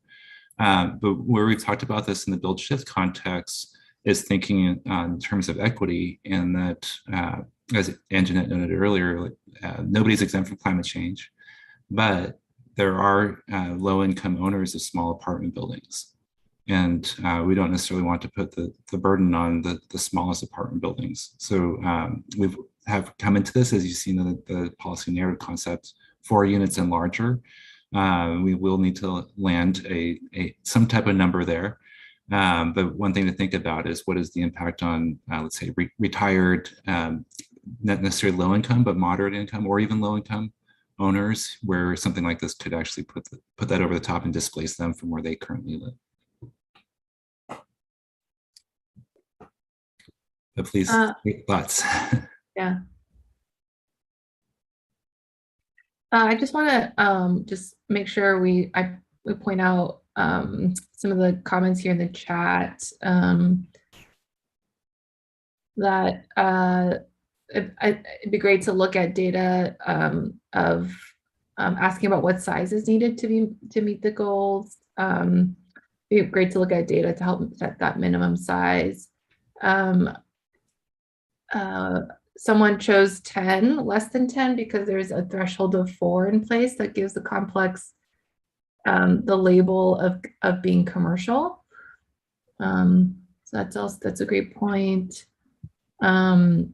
But where we've talked about this in the build shift context is thinking in terms of equity, and that as Anjanette noted earlier, nobody's exempt from climate change, but there are low-income owners of small apartment buildings. And we don't necessarily want to put the burden on the smallest apartment buildings. So we have come into this, as you've seen the policy narrative concept, 4 units and larger. We will need to land some type of number there. But one thing to think about is what is the impact on, let's say, retired, not necessarily low income, but moderate income or even low income owners, where something like this could actually put that over the top and displace them from where they currently live. But please, thoughts. Yeah. I just want to just make sure we point out some of the comments here in the chat, that it'd be great to look at data of asking about what size is needed to meet the goals. It'd be great to look at data to help set that minimum size. Someone chose 10, less than 10, because there's a threshold of 4 in place that gives the complex the label of being commercial. So that's a great point. And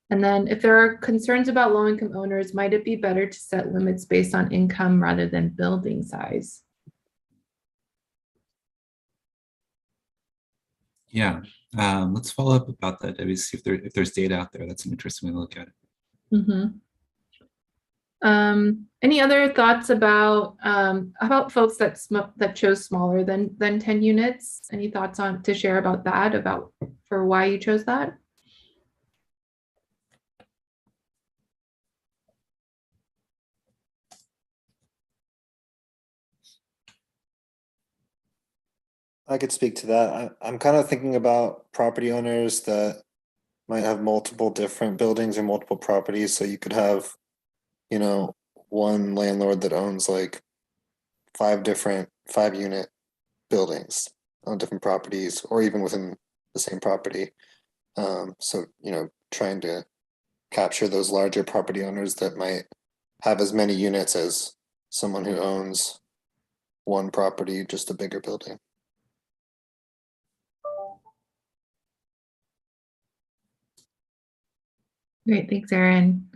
then if there are concerns about low-income owners, might it be better to set limits based on income rather than building size? Yeah, let's follow up about that, Debbie, see if there's data out there. That's an interesting way to look at it. Mm-hmm. Any other thoughts about folks that chose smaller than 10 units? Any thoughts to share about that, for why you chose that? I could speak to that. I'm kind of thinking about property owners that might have multiple different buildings or multiple properties. So you could have, one landlord that owns like 5 different 5-unit buildings. on different properties or even within the same property. So, trying to capture those larger property owners that might have as many units as someone who owns one property, just a bigger building. Great, thanks, Erin.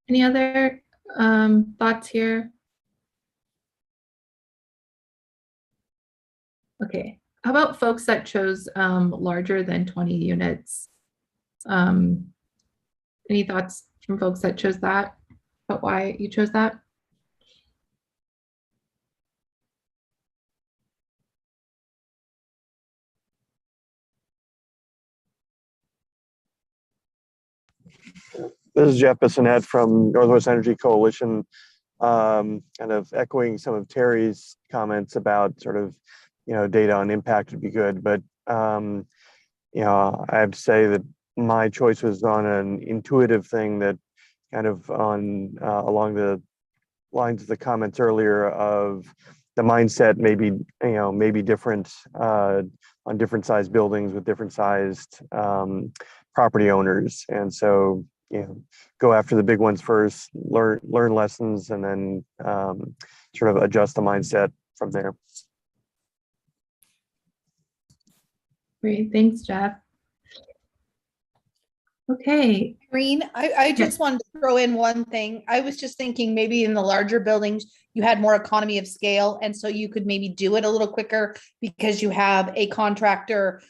Any other thoughts here? Okay, how about folks that chose larger than 20 units? Any thoughts from folks that chose that, but why you chose that? This is Jeff Bissonette from Northwest Energy Coalition, kind of echoing some of Terry's comments about sort of, data on impact would be good. But, I have to say that my choice was on an intuitive thing that kind of on along the lines of the comments earlier of the mindset maybe different on different sized buildings with different sized property owners. And so, go after the big ones first, learn lessons, and then sort of adjust the mindset from there. Great, thanks, Jeff. Okay. Green, I just wanted to throw in one thing. I was just thinking maybe in the larger buildings, you had more economy of scale. And so you could maybe do it a little quicker because you have a contractor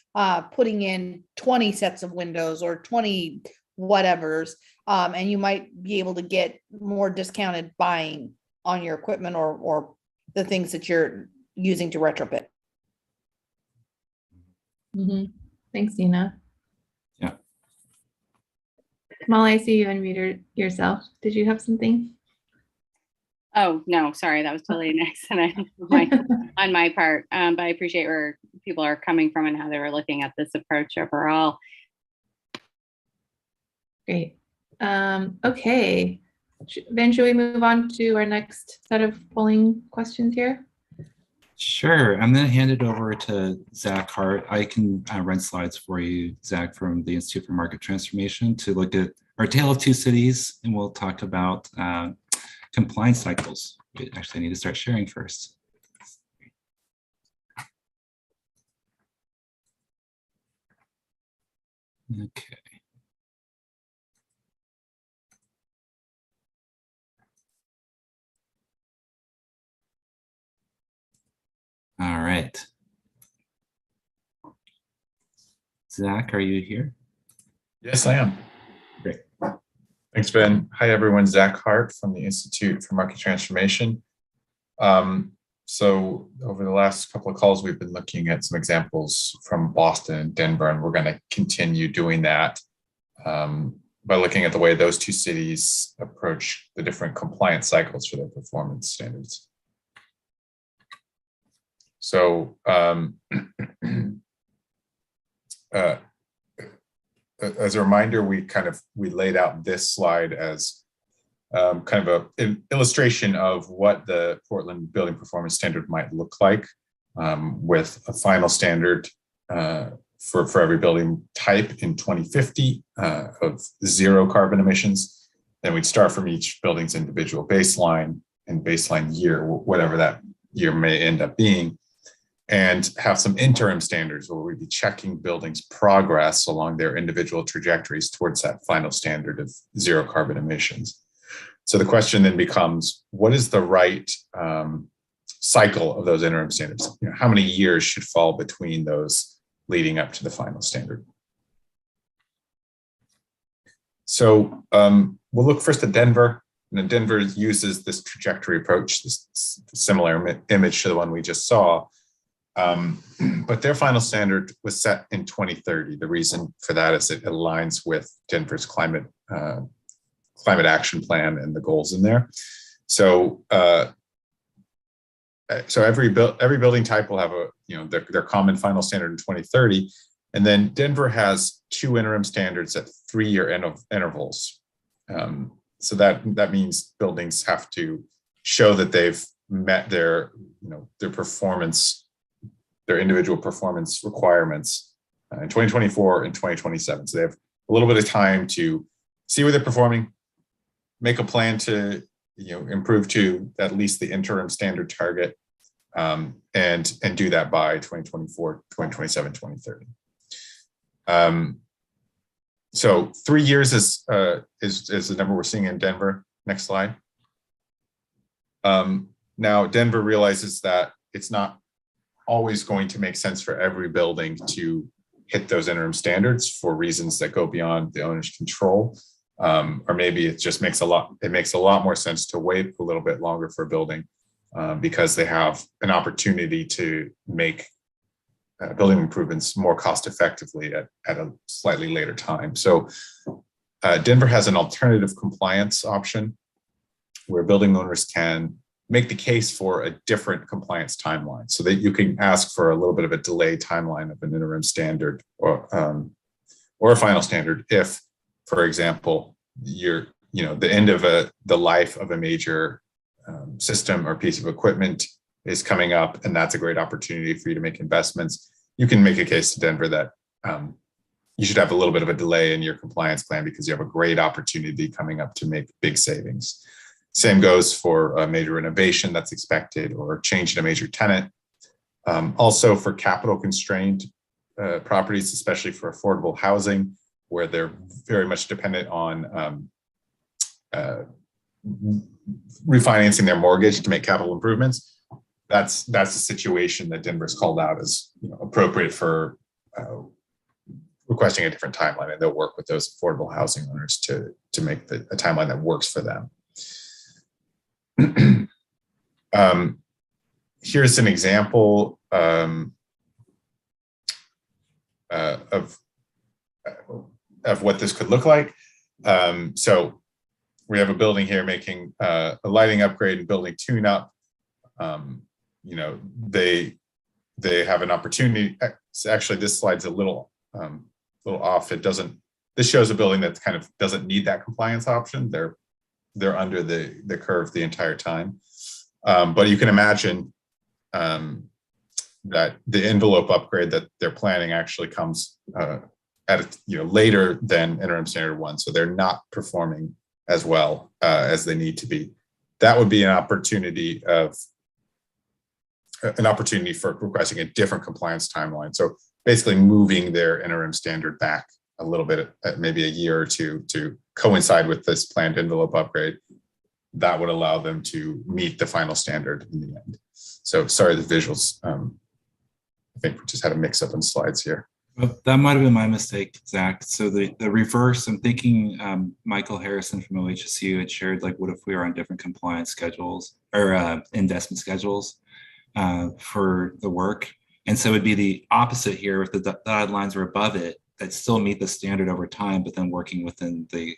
putting in 20 sets of windows or 20 whatevers. And you might be able to get more discounted buying on your equipment or the things that you're using to retrofit. Thanks, Nina. Yeah. Molly, I see you unmuted yourself. Did you have something? Oh, no, sorry. That was totally an accident on my part. But I appreciate where people are coming from and how they were looking at this approach overall. Great. Okay. Then should we move on to our next set of polling questions here? Sure. I'm going to hand it over to Zack Hart. I can run slides for you, Zack, from the Institute for Market Transformation to look at our tale of two cities, and we'll talk about compliance cycles. Actually, I need to start sharing first. Okay. All right. Zack, are you here? Yes, I am. Great. Thanks, Ben. Hi, everyone. Zack Hart from the Institute for Market Transformation. So over the last couple of calls, we've been looking at some examples from Boston and Denver, and we're going to continue doing that by looking at the way those two cities approach the different compliance cycles for their performance standards. So as a reminder, we laid out this slide as kind of an illustration of what the Portland Building Performance Standard might look like with a final standard for every building type in 2050 of 0 carbon emissions. Then we'd start from each building's individual baseline and baseline year, whatever that year may end up being, and have some interim standards where we'd be checking buildings' progress along their individual trajectories towards that final standard of 0 carbon emissions. So the question then becomes, what is the right cycle of those interim standards? How many years should fall between those leading up to the final standard? So we'll look first at Denver. And Denver uses this trajectory approach, this similar image to the one we just saw. But their final standard was set in 2030. The reason for that is it aligns with Denver's climate action plan and the goals in there. So every building type will have their common final standard in 2030, and then Denver has 2 interim standards at 3-year intervals. So that means buildings have to show that they've met their performance their individual performance requirements in 2024 and 2027. So they have a little bit of time to see where they're performing, make a plan to improve to at least the interim standard target, and do that by 2024, 2027, 2030. So 3 years is the number we're seeing in Denver. Next slide. Now Denver realizes that it's not always going to make sense for every building to hit those interim standards for reasons that go beyond the owner's control. Or maybe it just makes a lot more sense to wait a little bit longer for a building because they have an opportunity to make building improvements more cost effectively at a slightly later time. So Denver has an alternative compliance option where building owners can make the case for a different compliance timeline, so that you can ask for a little bit of a delayed timeline of an interim standard or a final standard if, for example, the end of the life of a major system or piece of equipment is coming up, and that's a great opportunity for you to make investments. You can make a case to Denver that you should have a little bit of a delay in your compliance plan because you have a great opportunity coming up to make big savings. Same goes for a major renovation that's expected or change in a major tenant. Also for capital constrained properties, especially for affordable housing, where they're very much dependent on refinancing their mortgage to make capital improvements. That's a situation that Denver's called out as appropriate for requesting a different timeline, and they'll work with those affordable housing owners to make a timeline that works for them. Here's an example of what this could look like. So we have a building here making a lighting upgrade and building tune-up. They have an opportunity. Actually, this slide's a little off. This shows a building that kind of doesn't need that compliance option. They're under the curve the entire time. But you can imagine that the envelope upgrade that they're planning actually comes later than interim standard 1. So they're not performing as well as they need to be. That would be an opportunity for requesting a different compliance timeline. So basically moving their interim standard back a little bit, maybe a year or two, to coincide with this planned envelope upgrade. That would allow them to meet the final standard in the end. So sorry, the visuals, I think we just had a mix up in slides here. That might have been my mistake, Zach. So the reverse, I'm thinking Michael Harrison from OHSU had shared, like, what if we were on different compliance schedules or investment schedules for the work? And so it would be the opposite here. If the dotted lines are above it, that still meet the standard over time, but then working within the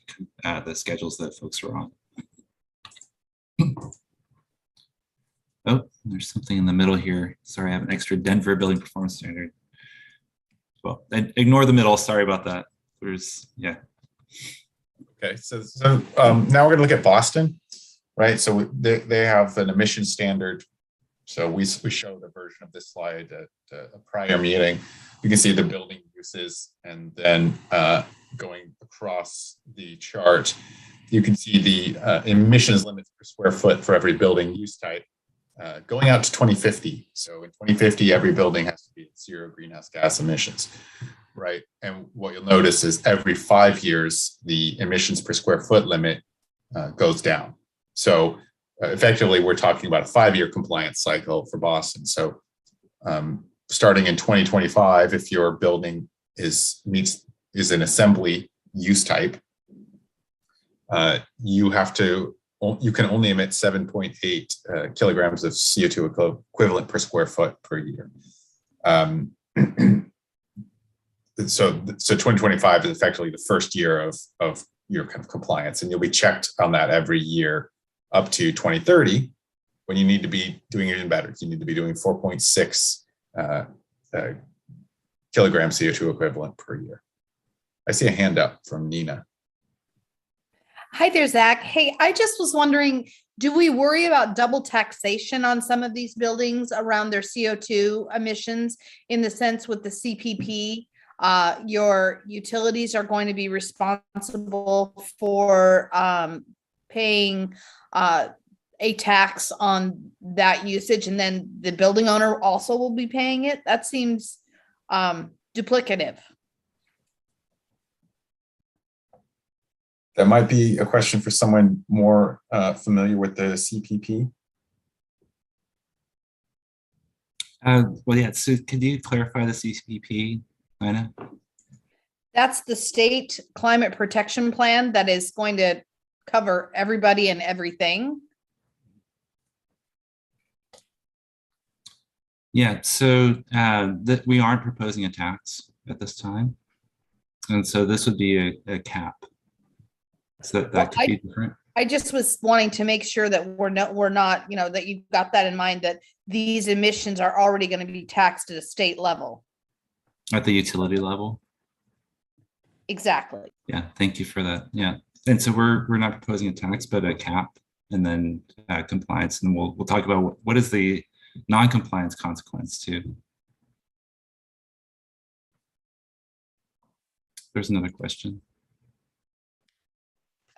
schedules that folks are on. Oh, there's something in the middle here. Sorry, I have an extra Denver building performance standard. Well, ignore the middle. Sorry about that. Yeah. Okay, so now we're going to look at Boston, right? So they have an emission standard. So we show the version of this slide at a prior meeting. You can see the building uses, and then going across the chart, you can see the emissions limits per square foot for every building use type going out to 2050. So in 2050, every building has to be at 0 greenhouse gas emissions, right? And what you'll notice is every 5 years, the emissions per square foot limit goes down. So effectively, we're talking about a 5-year compliance cycle for Boston. So starting in 2025, if your building is an assembly use type, you can only emit 7.8 kilograms of CO2 equivalent per square foot per year. So 2025 is effectively the first year of your kind of compliance, and you'll be checked on that every year up to 2030, when you need to be doing even better. You need to be doing 4.6 kilograms CO2 equivalent per year. I see a hand up from Nina. Hi there, Zach. Hey, I just was wondering, Do we worry about double taxation on some of these buildings around their CO2 emissions in the sense with the CPP? Your utilities are going to be responsible for paying a tax on that usage, and then the building owner also will be paying it. That seems duplicative. That might be a question for someone more familiar with the CPP. Well, yeah, so could you clarify the CPP, Lana? That's the state climate protection plan that is going to cover everybody and everything. Yeah, so that we aren't proposing a tax at this time. And so this would be a cap. So that could be different. I just was wanting to make sure that we're not, you know, that you've got that in mind, that these emissions are already going to be taxed at a state level. At the utility level. Exactly. Yeah, thank you for that. Yeah. And so we're not proposing a tax, but a cap, and then compliance. And we'll talk about what is the non-compliance consequence too. There's another question.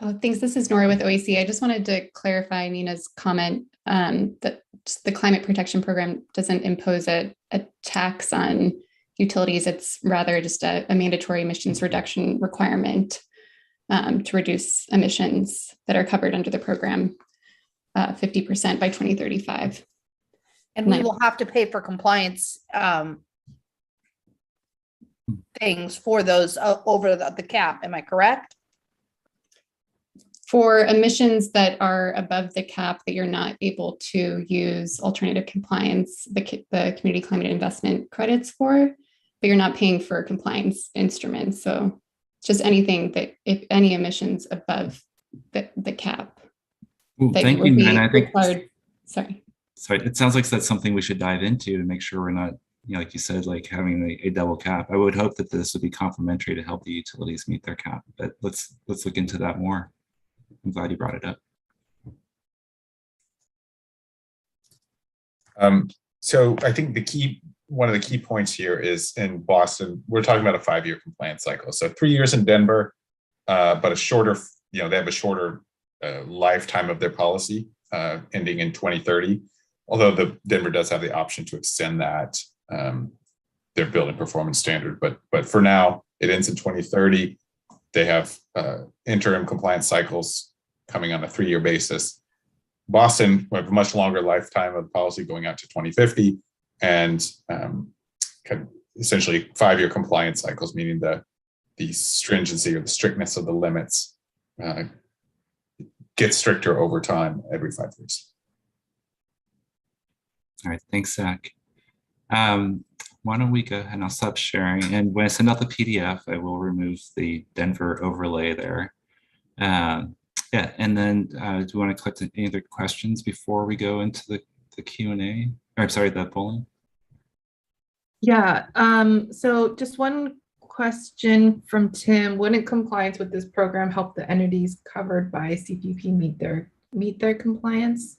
Oh, thanks. This is Nora with OAC. I just wanted to clarify Nina's comment that the climate protection program doesn't impose a tax on utilities. It's rather just a mandatory emissions reduction requirement to reduce emissions that are covered under the program 50% by 2035. And we will have to pay for compliance things for those over the cap. Am I correct? For emissions that are above the cap that you're not able to use alternative compliance, the community climate investment credits for, but you're not paying for compliance instruments. So just anything that, if any emissions above the cap. Well, that thank would you, be and I think required. Sorry, it sounds like that's something we should dive into to make sure we're not, you know, like you said, like having a double cap. I would hope that this would be complementary to help the utilities meet their cap, but let's look into that more. I'm glad you brought it up. So I think one of the key points here is in Boston, we're talking about a 5-year compliance cycle. So 3 years in Denver, but a shorter, you know, they have a shorter lifetime of their policy ending in 2030. Although Denver does have the option to extend that, their building performance standard. But for now, it ends in 2030. They have interim compliance cycles coming on a 3-year basis. Boston, we have a much longer lifetime of policy going out to 2050, and essentially 5-year compliance cycles, meaning the stringency or the strictness of the limits gets stricter over time every 5 years. All right, thanks, Zach. Why don't we go ahead and I'll stop sharing. And when I send out the PDF, I will remove the Denver overlay there. Yeah, and then do you want to collect any other questions before we go into the Q&A? Or I'm sorry, the polling? Yeah, so just one question from Tim. Wouldn't compliance with this program help the entities covered by CPP meet their compliance?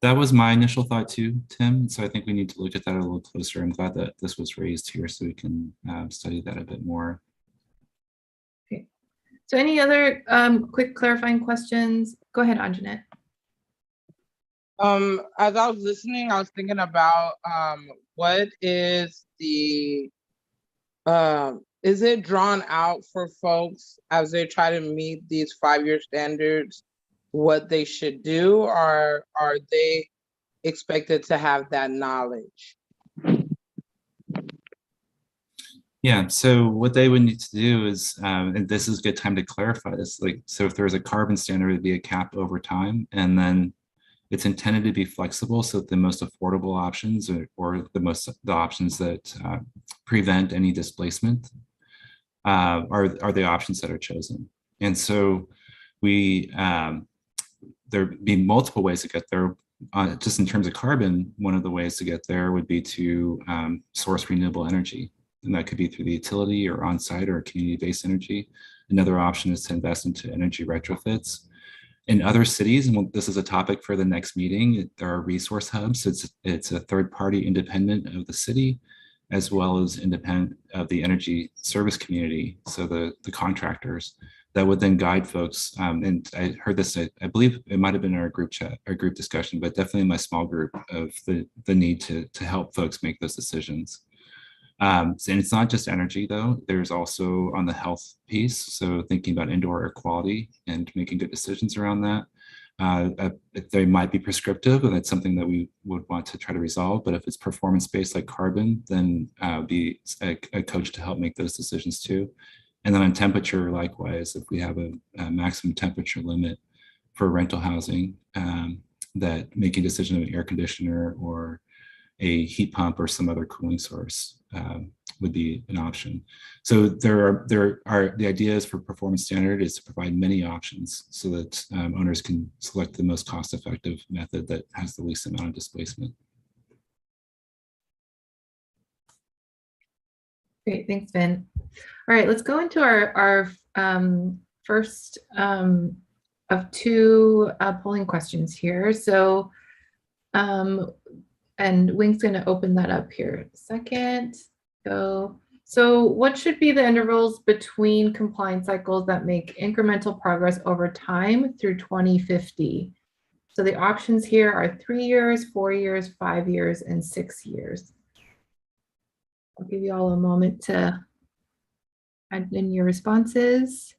That was my initial thought too, Tim. So I think we need to look at that a little closer. I'm glad that this was raised here so we can study that a bit more. Okay. So any other quick clarifying questions? Go ahead, Anjanette. As I was listening, I was thinking about what is the is it drawn out for folks as they try to meet these 5-year standards what they should do, or are they expected to have that knowledge? Yeah, so what they would need to do is, and this is a good time to clarify this, like, so if there's a carbon standard, it'd be a cap over time, and then it's intended to be flexible so that the most affordable options or the options that prevent any displacement are the options that are chosen. And so there'd be multiple ways to get there. Just in terms of carbon, one of the ways to get there would be to source renewable energy. And that could be through the utility or on-site or community-based energy. Another option is to invest into energy retrofits. In other cities, and this is a topic for the next meeting, there are resource hubs. It's a third party independent of the city, as well as independent of the energy service community. So the contractors that would then guide folks. And I heard this, I believe it might've been our group chat, our group discussion, but definitely in my small group of the need to help folks make those decisions. And it's not just energy though, there's also on the health piece. So thinking about indoor air quality and making good decisions around that. They might be prescriptive and it's something that we would want to try to resolve, but if it's performance-based like carbon, then be a coach to help make those decisions too. And then on temperature, likewise, if we have a maximum temperature limit for rental housing, that making a decision of an air conditioner or a heat pump or some other cooling source would be an option. So there are the ideas for performance standard is to provide many options so that owners can select the most cost-effective method that has the least amount of displacement. Great, thanks, Vin. All right, let's go into our first of two polling questions here. So, and Wing's going to open that up here in a second. So what should be the intervals between compliance cycles that make incremental progress over time through 2050? So the options here are 3 years, 4 years, 5 years, and 6 years. I'll give you all a moment to add in your responses.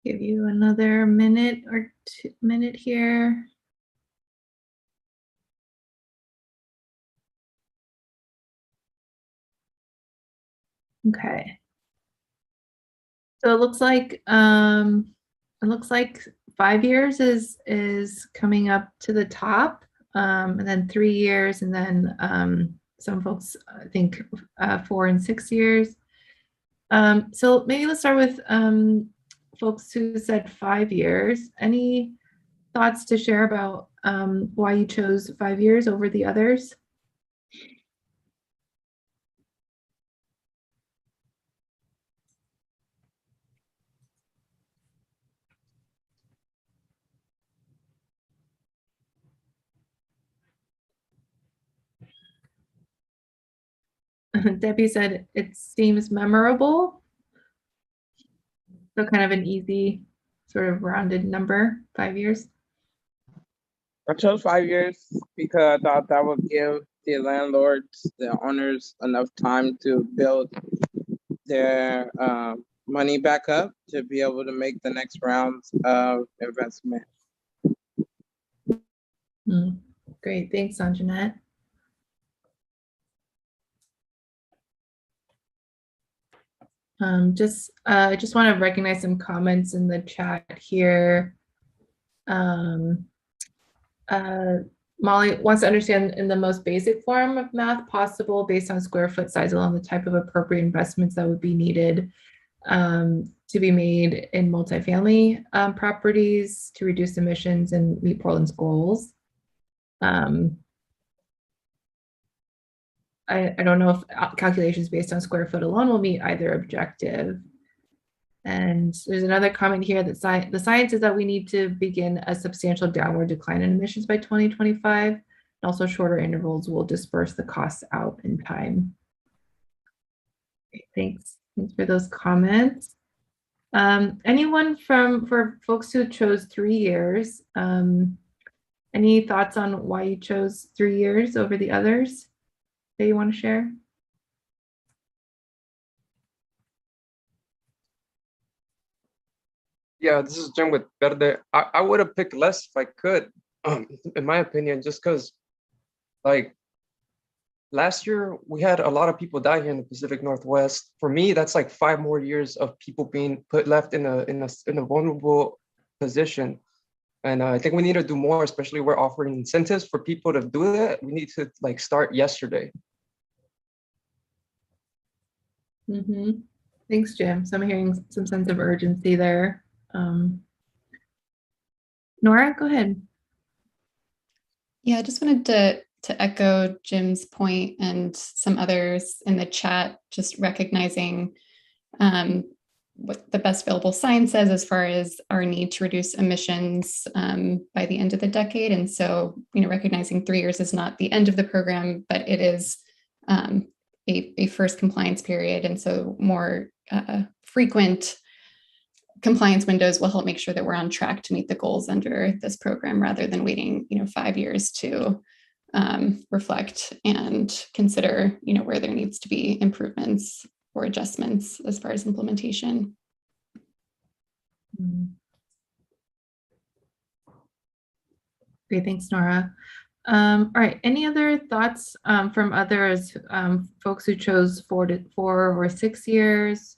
Give you another minute or minute here. Okay. So it looks like 5 years is coming up to the top, and then 3 years, and then some folks think 4 and 6 years. So maybe let's start with folks who said 5 years. Any thoughts to share about why you chose 5 years over the others? Debbie said it seems memorable. So kind of an easy sort of rounded number, 5 years. I chose 5 years because I thought that would give the landlords, the owners, enough time to build their money back up to be able to make the next rounds of investment. Great, thanks, Anjanette. I just want to recognize some comments in the chat here. Molly wants to understand in the most basic form of math possible based on square foot size alone the type of appropriate investments that would be needed to be made in multifamily properties to reduce emissions and meet Portland's goals. I don't know if calculations based on square foot alone will meet either objective. And there's another comment here that the science is that we need to begin a substantial downward decline in emissions by 2025. And also shorter intervals will disperse the costs out in time. Great, thanks for those comments. Anyone for folks who chose 3 years, any thoughts on why you chose 3 years over the others that you want to share? Yeah, this is Jim with Verde. I would have picked less if I could, in my opinion, just because, like, last year we had a lot of people die here in the Pacific Northwest. For me, that's like 5 more years of people being left in a vulnerable position. And I think we need to do more, especially we're offering incentives for people to do that. We need to like start yesterday. Thanks, Jim. So I'm hearing some sense of urgency there. Nora, go ahead. Yeah, I just wanted to echo Jim's point and some others in the chat, just recognizing what the best available science says as far as our need to reduce emissions by the end of the decade. And so, recognizing 3 years is not the end of the program, but it is a first compliance period. And so more frequent compliance windows will help make sure that we're on track to meet the goals under this program rather than waiting 5 years to reflect and consider where there needs to be improvements or adjustments as far as implementation. Great, thanks, Nora. All right, any other thoughts from others, folks who chose 4 or 6 years?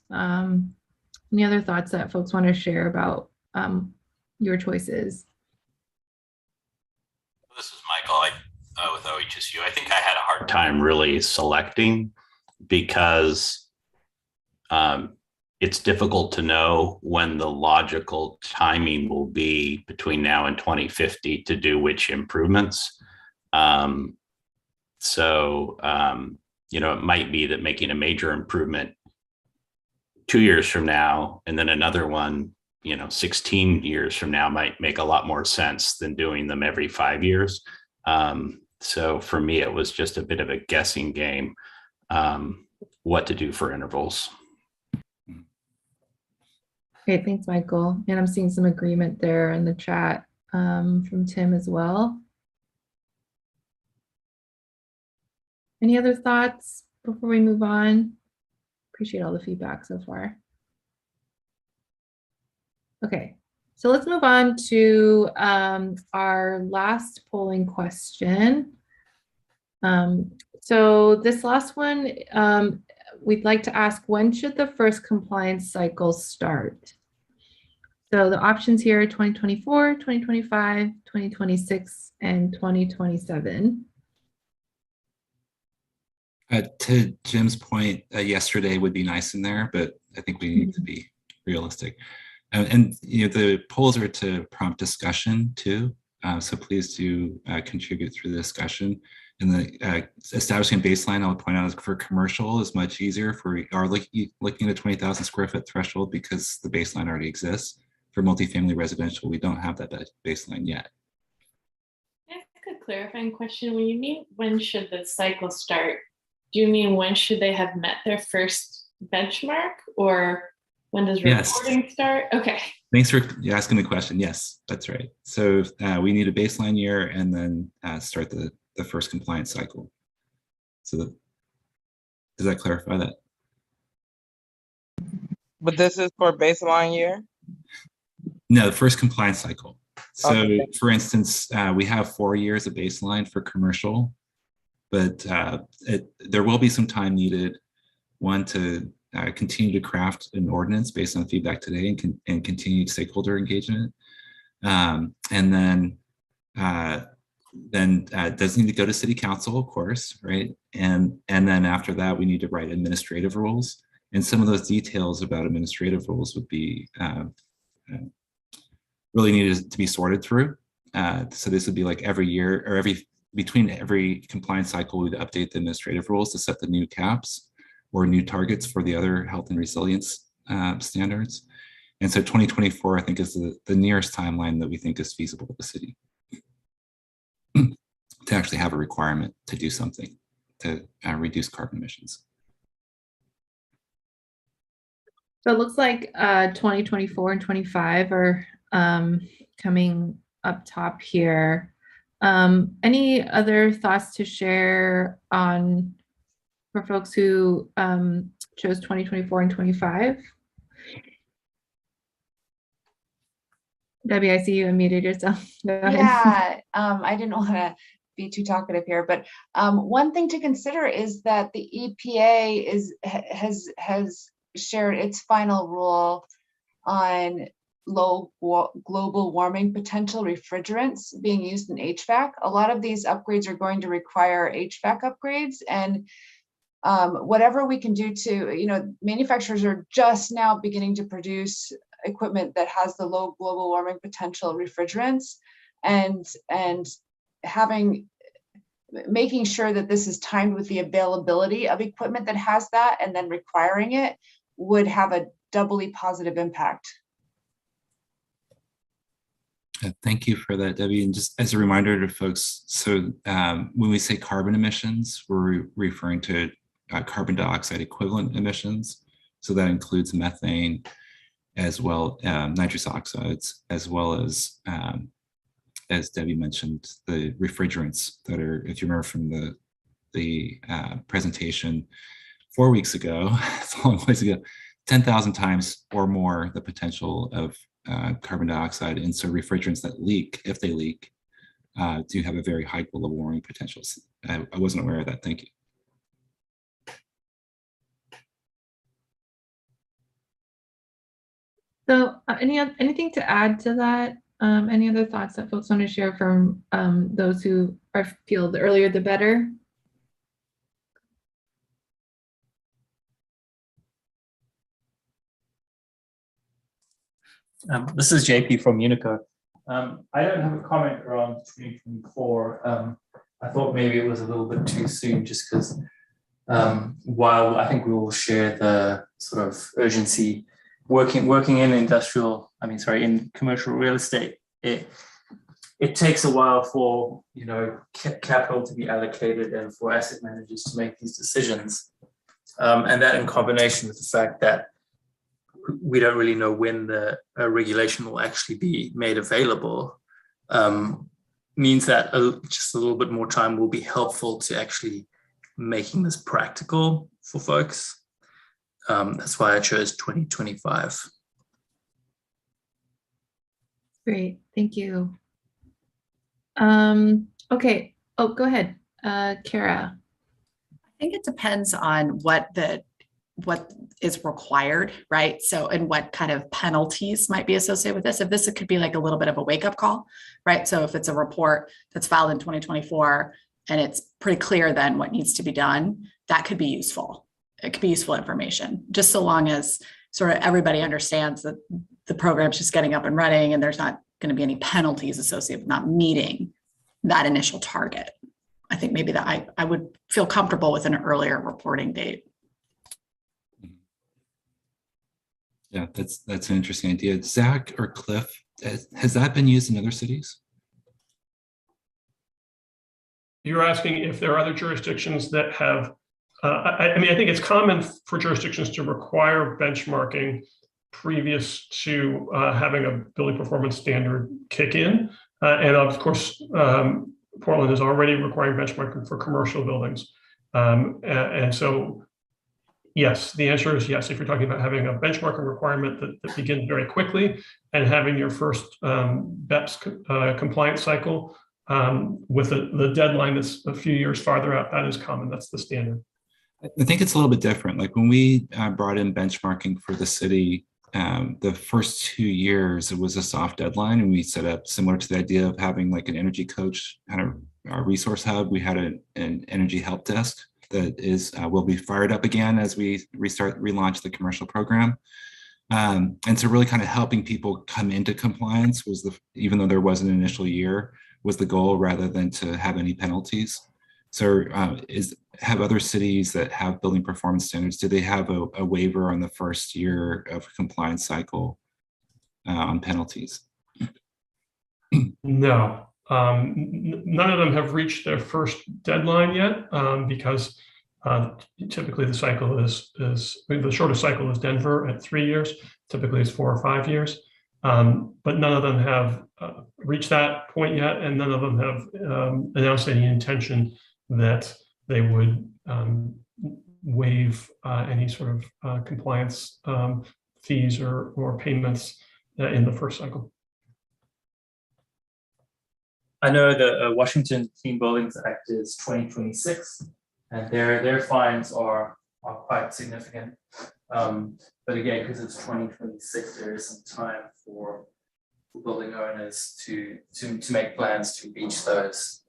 Any other thoughts that folks want to share about your choices? This is Michael with OHSU. I think I had a hard time really selecting because it's difficult to know when the logical timing will be between now and 2050 to do which improvements. It might be that making a major improvement 2 years from now and then another one 16 years from now might make a lot more sense than doing them every 5 years. So for me, it was just a bit of a guessing game what to do for intervals. Great, thanks, Michael. And I'm seeing some agreement there in the chat from Tim as well. Any other thoughts before we move on? Appreciate all the feedback so far. Okay, so let's move on to our last polling question. So this last one, we'd like to ask, when should the first compliance cycle start? So the options here are 2024, 2025, 2026, and 2027. To Jim's point, yesterday would be nice in there, but I think we need to be realistic. And the polls are to prompt discussion too. So please do contribute through the discussion. And the establishing baseline, I would point out, is for commercial is much easier if we are looking at a 20,000 square foot threshold because the baseline already exists. For multifamily residential, we don't have that baseline yet. Can I ask a clarifying question? When you mean when should the cycle start, do you mean when should they have met their first benchmark, or when does reporting start? Okay. Thanks for asking the question. Yes, that's right. So we need a baseline year and then start the first compliance cycle. So does that clarify that? But this is for baseline year? No, the first compliance cycle. So Okay. For instance, we have 4 years of baseline for commercial, but there will be some time needed, one, to continue to craft an ordinance based on feedback today and continued stakeholder engagement. And then it does need to go to city council, of course, right? And then after that, we need to write administrative rules. And some of those details about administrative rules would be really needed to be sorted through. So this would be like every year or between every compliance cycle, we'd update the administrative rules to set the new caps or new targets for the other health and resilience standards. And so 2024, I think, is the nearest timeline that we think is feasible with the city to actually have a requirement to do something to reduce carbon emissions. So it looks like 2024 and 25 are coming up top here. Any other thoughts to share on for folks who chose 2024 and 25? Debbie, I see you unmuted yourself. Go ahead. Yeah, I didn't want to be too talkative here, but one thing to consider is that the EPA has shared its final rule on low global warming potential refrigerants being used in HVAC. A lot of these upgrades are going to require HVAC upgrades, and whatever we can do to, manufacturers are just now beginning to produce equipment that has the low global warming potential refrigerants, and making sure that this is timed with the availability of equipment that has that, and then requiring it would have a doubly positive impact. Thank you for that, Debbie. And just as a reminder to folks, so when we say carbon emissions, we're referring to carbon dioxide equivalent emissions. So that includes methane, as well nitrous oxides, as well as Debbie mentioned, the refrigerants that are, if you remember from the presentation 4 weeks ago, it's a long ways ago, 10,000 times or more the potential of carbon dioxide. And so refrigerants that leak, if they leak, do have a very high global warming potential. I wasn't aware of that. Thank you. So anything to add to that? Any other thoughts that folks want to share from those who feel the earlier the better? This is JP from Unico. I don't have a comment around 2024. I thought maybe it was a little bit too soon, just because while I think we will share the sort of urgency working in in commercial real estate, it takes a while for capital to be allocated and for asset managers to make these decisions, and that in combination with the fact that we don't really know when the regulation will actually be made available, means that just a little bit more time will be helpful to actually making this practical for folks. That's why I chose 2025. Great, thank you. Okay, oh, go ahead, Kara. I think it depends on what is required, right? So, and what kind of penalties might be associated with this. If this could be like a little bit of a wake-up call, right? So if it's a report that's filed in 2024 and it's pretty clear then what needs to be done, that could be useful. It could be useful information, just so long as sort of everybody understands that the program's just getting up and running and there's not going to be any penalties associated with not meeting that initial target. I think maybe that I would feel comfortable with an earlier reporting date. Yeah, that's an interesting idea. Zach or Cliff, has that been used in other cities? You're asking if there are other jurisdictions that have, I think it's common for jurisdictions to require benchmarking previous to having a building performance standard kick in. And of course, Portland is already requiring benchmarking for commercial buildings. And so, yes, the answer is yes. If you're talking about having a benchmarking requirement that begins very quickly and having your first BEPS compliance cycle with the deadline that's a few years farther out, that is common. That's the standard. I think it's a little bit different. Like when we brought in benchmarking for the city, the first 2 years, it was a soft deadline, and we set up similar to the idea of having like an energy coach kind of our resource hub. We had an energy help desk that will be fired up again as we relaunch the commercial program. And so really kind of helping people come into compliance was even though there was an initial year, was the goal rather than to have any penalties. So have other cities that have building performance standards, do they have a waiver on the first year of compliance cycle on penalties? No. None of them have reached their first deadline yet because typically the cycle is the shortest cycle is Denver at 3 years. Typically it's 4 or 5 years, but none of them have reached that point yet, and none of them have announced any intention that they would waive any sort of compliance fees or payments in the first cycle. I know the Washington Clean Buildings Act is 2026, and their fines are quite significant. But again, because it's 2026, there is some time for building owners to make plans to reach those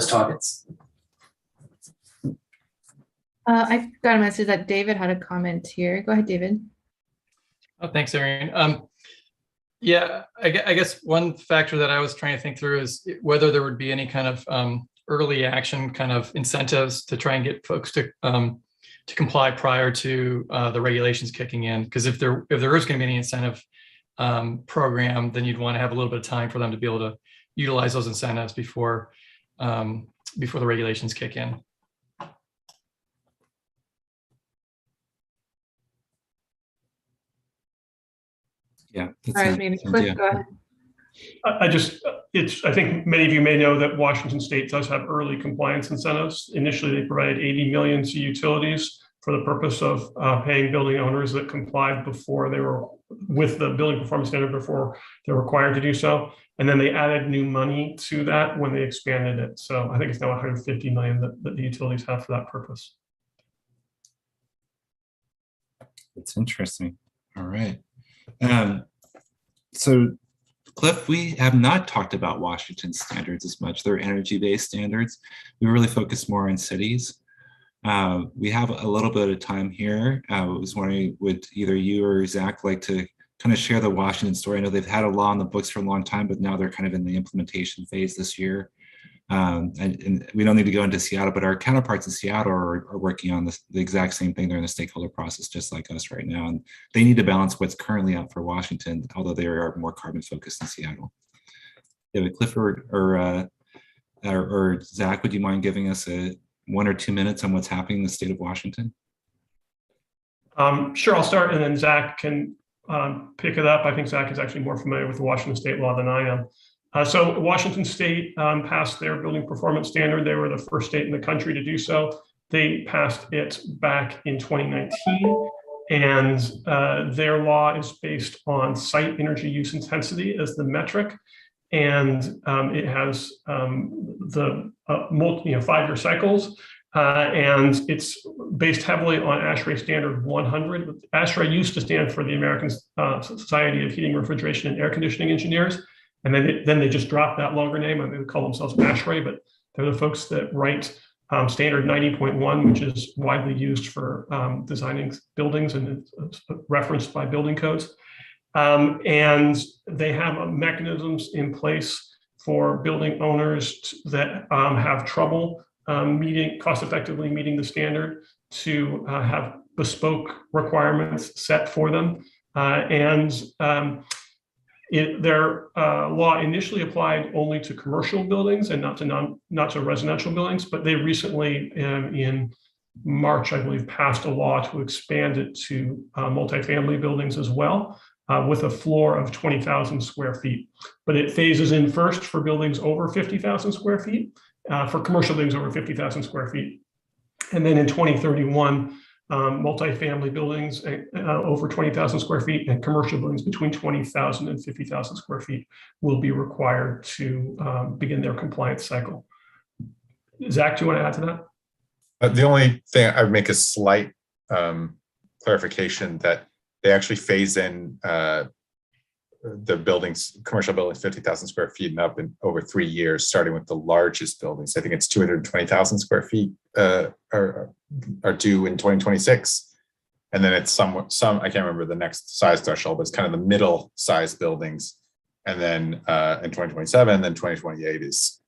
targets. I got a message that David had a comment here. Go ahead, David. Oh, thanks, Erin. Yeah, I guess one factor that I was trying to think through is whether there would be any kind of early action kind of incentives to try and get folks to comply prior to the regulations kicking in. Because if there is going to be any incentive program, then you'd want to have a little bit of time for them to be able to utilize those incentives before the regulations kick in. Yeah. Sorry, maybe Cliff, go ahead. I think many of you may know that Washington State does have early compliance incentives. Initially, they provided 80 million to utilities for the purpose of paying building owners that complied before they were with the building performance standard before they're required to do so. And then they added new money to that when they expanded it. So I think it's now 150 million that the utilities have for that purpose. It's interesting. All right. So Cliff, we have not talked about Washington standards as much. They're energy-based standards. We really focus more on cities. We have a little bit of time here. I was wondering, would either you or Zach like to kind of share the Washington story? I know they've had a law in the books for a long time, but now they're kind of in the implementation phase this year. And we don't need to go into Seattle, but our counterparts in Seattle are working on the exact same thing. They're in the stakeholder process, just like us right now. And they need to balance what's currently out for Washington, although they are more carbon focused in Seattle. David, Cliff or Zach, would you mind giving us 1 or 2 minutes on what's happening in the state of Washington? Sure, I'll start and then Zach can pick it up. I think Zach is actually more familiar with the Washington state law than I am. So Washington State passed their building performance standard. They were the first state in the country to do so. They passed it back in 2019, and their law is based on site energy use intensity as the metric, and it has the 5-year cycles, and it's based heavily on ASHRAE standard 100. ASHRAE used to stand for the American Society of Heating, Refrigeration, and Air Conditioning Engineers. And then they just dropped that longer name. I mean, they call themselves ASHRAE, but they're the folks that write standard 90.1, which is widely used for designing buildings and it's referenced by building codes. And they have mechanisms in place for building owners that have trouble cost-effectively meeting the standard to have bespoke requirements set for them. Their law initially applied only to commercial buildings and not to residential buildings, but they recently, in March, I believe, passed a law to expand it to multifamily buildings as well, with a floor of 20,000 square feet. But it phases in first for buildings over 50,000 square feet, for commercial buildings over 50,000 square feet. And then in 2031, multifamily buildings over 20,000 square feet and commercial buildings between 20,000 and 50,000 square feet will be required to begin their compliance cycle. Zach, do you want to add to that? The only thing I would make a slight clarification that they actually phase in the buildings, commercial buildings, 50,000 square feet and up in over 3 years, starting with the largest buildings. I think it's 220,000 square feet are due in 2026. And then it's some, I can't remember the next size threshold, but it's kind of the middle size buildings. And then in 2027, then 2028 is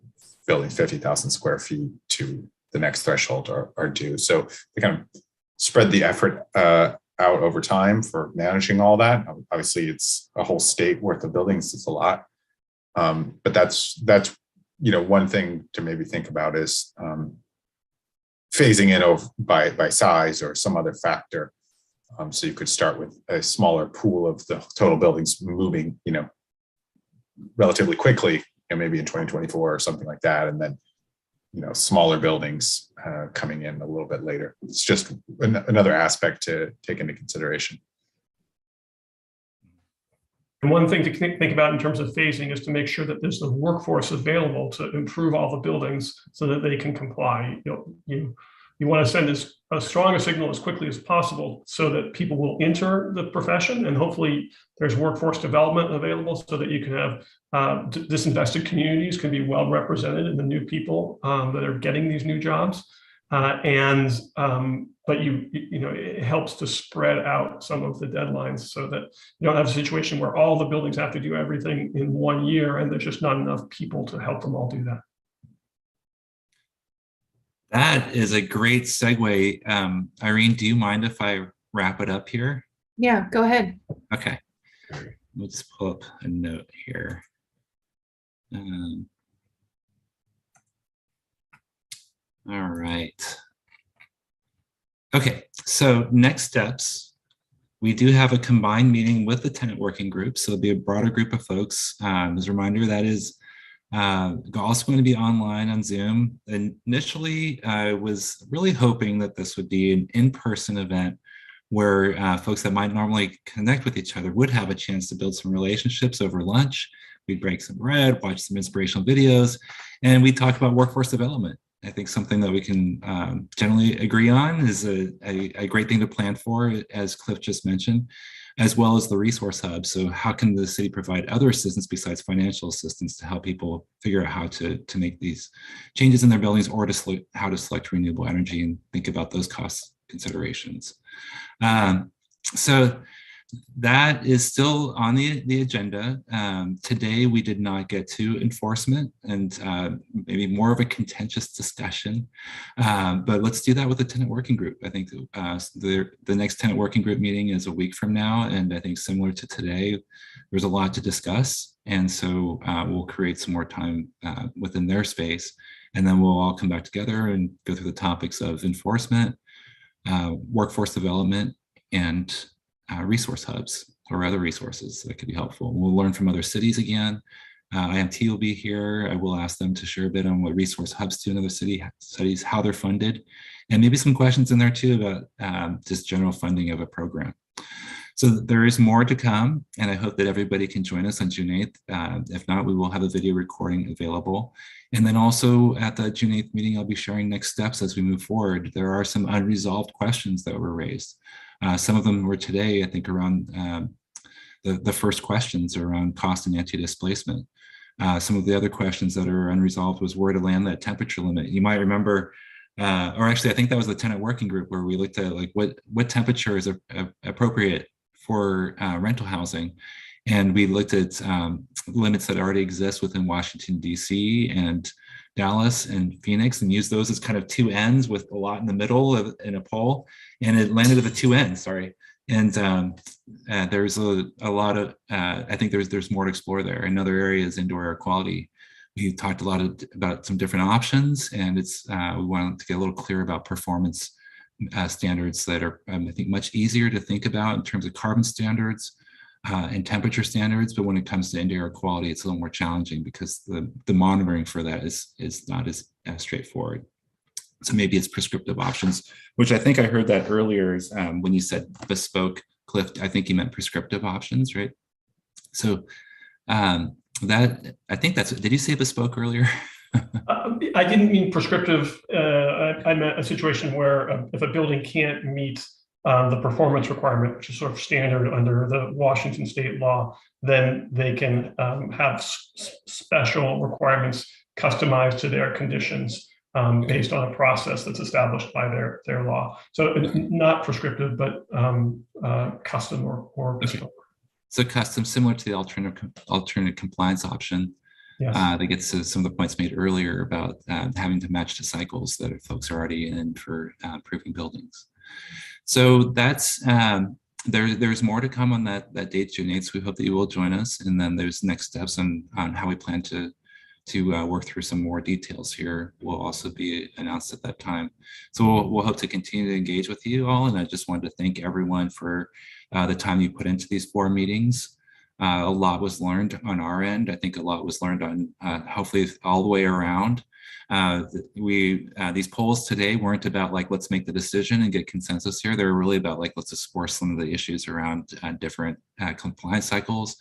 buildings 50,000 square feet to the next threshold are due. So they kind of spread the effort out over time for managing all that. Obviously, it's a whole state worth of buildings. It's a lot, but that's one thing to maybe think about is phasing in by size or some other factor. So you could start with a smaller pool of the total buildings moving, relatively quickly, maybe in 2024 or something like that, and then smaller buildings coming in a little bit later. It's just another aspect to take into consideration. And one thing to think about in terms of phasing is to make sure that there's the workforce available to improve all the buildings so that they can comply. You want to send as strong a signal as quickly as possible so that people will enter the profession, and hopefully there's workforce development available so that you can have disinvested communities can be well represented in the new people that are getting these new jobs. But it helps to spread out some of the deadlines so that you don't have a situation where all the buildings have to do everything in 1 year and there's just not enough people to help them all do that. That is a great segue. Irene, do you mind if I wrap it up here? Yeah, go ahead. Okay. Let's pull up a note here. All right. Okay, so next steps. We do have a combined meeting with the tenant working group, so it'll be a broader group of folks. As a reminder, that is also going to be online on Zoom. And initially, I was really hoping that this would be an in-person event where folks that might normally connect with each other would have a chance to build some relationships over lunch. We'd break some bread, watch some inspirational videos, and we talk about workforce development. I think something that we can generally agree on is a great thing to plan for, as Cliff just mentioned, as well as the resource hub. So how can the city provide other assistance besides financial assistance to help people figure out how to make these changes in their buildings, or how to select renewable energy and think about those cost considerations. So that is still on the agenda. Today, we did not get to enforcement, and maybe more of a contentious discussion, but let's do that with the tenant working group. I think the next tenant working group meeting is a week from now, and I think similar to today, there's a lot to discuss, and so we'll create some more time within their space, and then we'll all come back together and go through the topics of enforcement, workforce development, and resource hubs or other resources that could be helpful. We'll learn from other cities again. IMT will be here. I will ask them to share a bit on what resource hubs do in other cities, how they're funded, and maybe some questions in there too about just general funding of a program. So there is more to come, and I hope that everybody can join us on June 8th. If not, we will have a video recording available. And then also at the June 8th meeting, I'll be sharing next steps as we move forward. There are some unresolved questions that were raised. Some of them were today, I think, around the first questions around cost and anti-displacement. Some of the other questions that are unresolved was where to land that temperature limit. You might remember, or actually, I think that was the tenant working group where we looked at like what temperature is appropriate for rental housing. And we looked at limits that already exist within Washington, D.C. and Dallas and Phoenix, and used those as kind of two ends with a lot in the middle in a pole. And it landed at the two ends, sorry. And there's a lot of, I think there's more to explore there. Another area is indoor air quality. We talked a lot about some different options, and we wanted to get a little clearer about performance standards that are, I think, much easier to think about in terms of carbon standards and temperature standards. But when it comes to indoor air quality, it's a little more challenging because the monitoring for that is not as straightforward. So maybe it's prescriptive options, which I think I heard that earlier is when you said bespoke, Cliff, I think you meant prescriptive options, right? So that, I think that's, did you say bespoke earlier? I didn't mean prescriptive. I meant a situation where if a building can't meet the performance requirement, which is sort of standard under the Washington state law, then they can have special requirements customized to their conditions based on a process that's established by their law. So not prescriptive, but custom or bespoke. So custom, similar to the alternate compliance option. Yes. That gets to some of the points made earlier about having to match the cycles that folks are already in for improving buildings. So that's there's more to come on that date, June 8th. So we hope that you will join us, and then there's next steps on how we plan to work through some more details here will also be announced at that time. So we'll hope to continue to engage with you all, and I just wanted to thank everyone for the time you put into these 4 meetings. A lot was learned on our end. I think a lot was learned on hopefully all the way around. These polls today weren't about like, let's make the decision and get consensus here. They were really about like, let's explore some of the issues around different compliance cycles,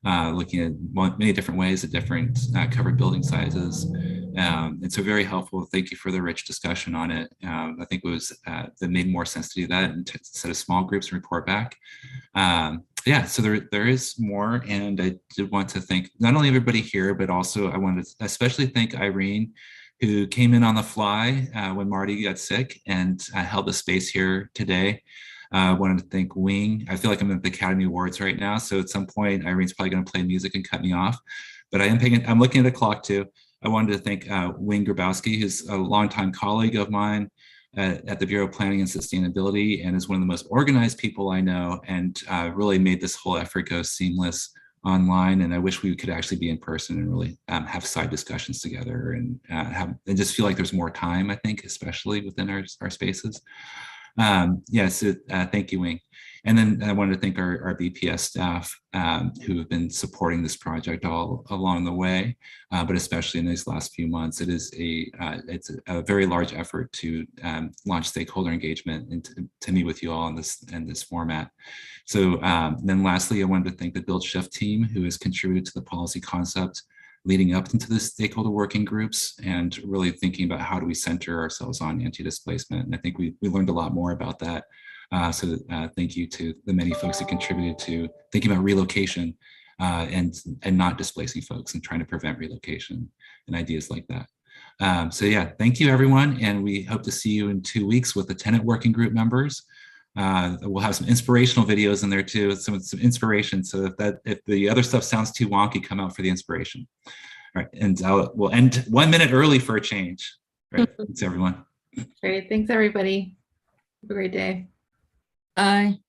looking at many different ways at different covered building sizes. And so very helpful. Thank you for the rich discussion on it. I think it was that made more sense to do that and to set of small groups and report back. Yeah, so there is more, and I did want to thank not only everybody here, but also I wanted to especially thank Irene, who came in on the fly when Marty got sick and held the space here today. I wanted to thank Wing. I feel like I'm at the Academy Awards right now, so at some point Irene's probably going to play music and cut me off. But I'm looking at the clock too. I wanted to thank Wing Grabowski, who's a longtime colleague of mine at the Bureau of Planning and Sustainability, and is one of the most organized people I know, and really made this whole effort go seamless online. And I wish we could actually be in person and really have side discussions together and just feel like there's more time, I think, especially within our spaces. So thank you, Wing. And then I wanted to thank our BPS staff who have been supporting this project all along the way, but especially in these last few months. It's a very large effort to launch stakeholder engagement and to meet with you all in this format. So then lastly, I wanted to thank the Build Shift team who has contributed to the policy concept leading up into the stakeholder working groups and really thinking about how do we center ourselves on anti-displacement. And I think we learned a lot more about that. So thank you to the many folks that contributed to thinking about relocation and not displacing folks and trying to prevent relocation and ideas like that. So yeah, thank you everyone. And we hope to see you in 2 weeks with the tenant working group members. We'll have some inspirational videos in there too, some inspiration. So if the other stuff sounds too wonky, come out for the inspiration. All right, and we'll end 1 minute early for a change. All right, thanks everyone. Great, thanks everybody. Have a great day. Bye.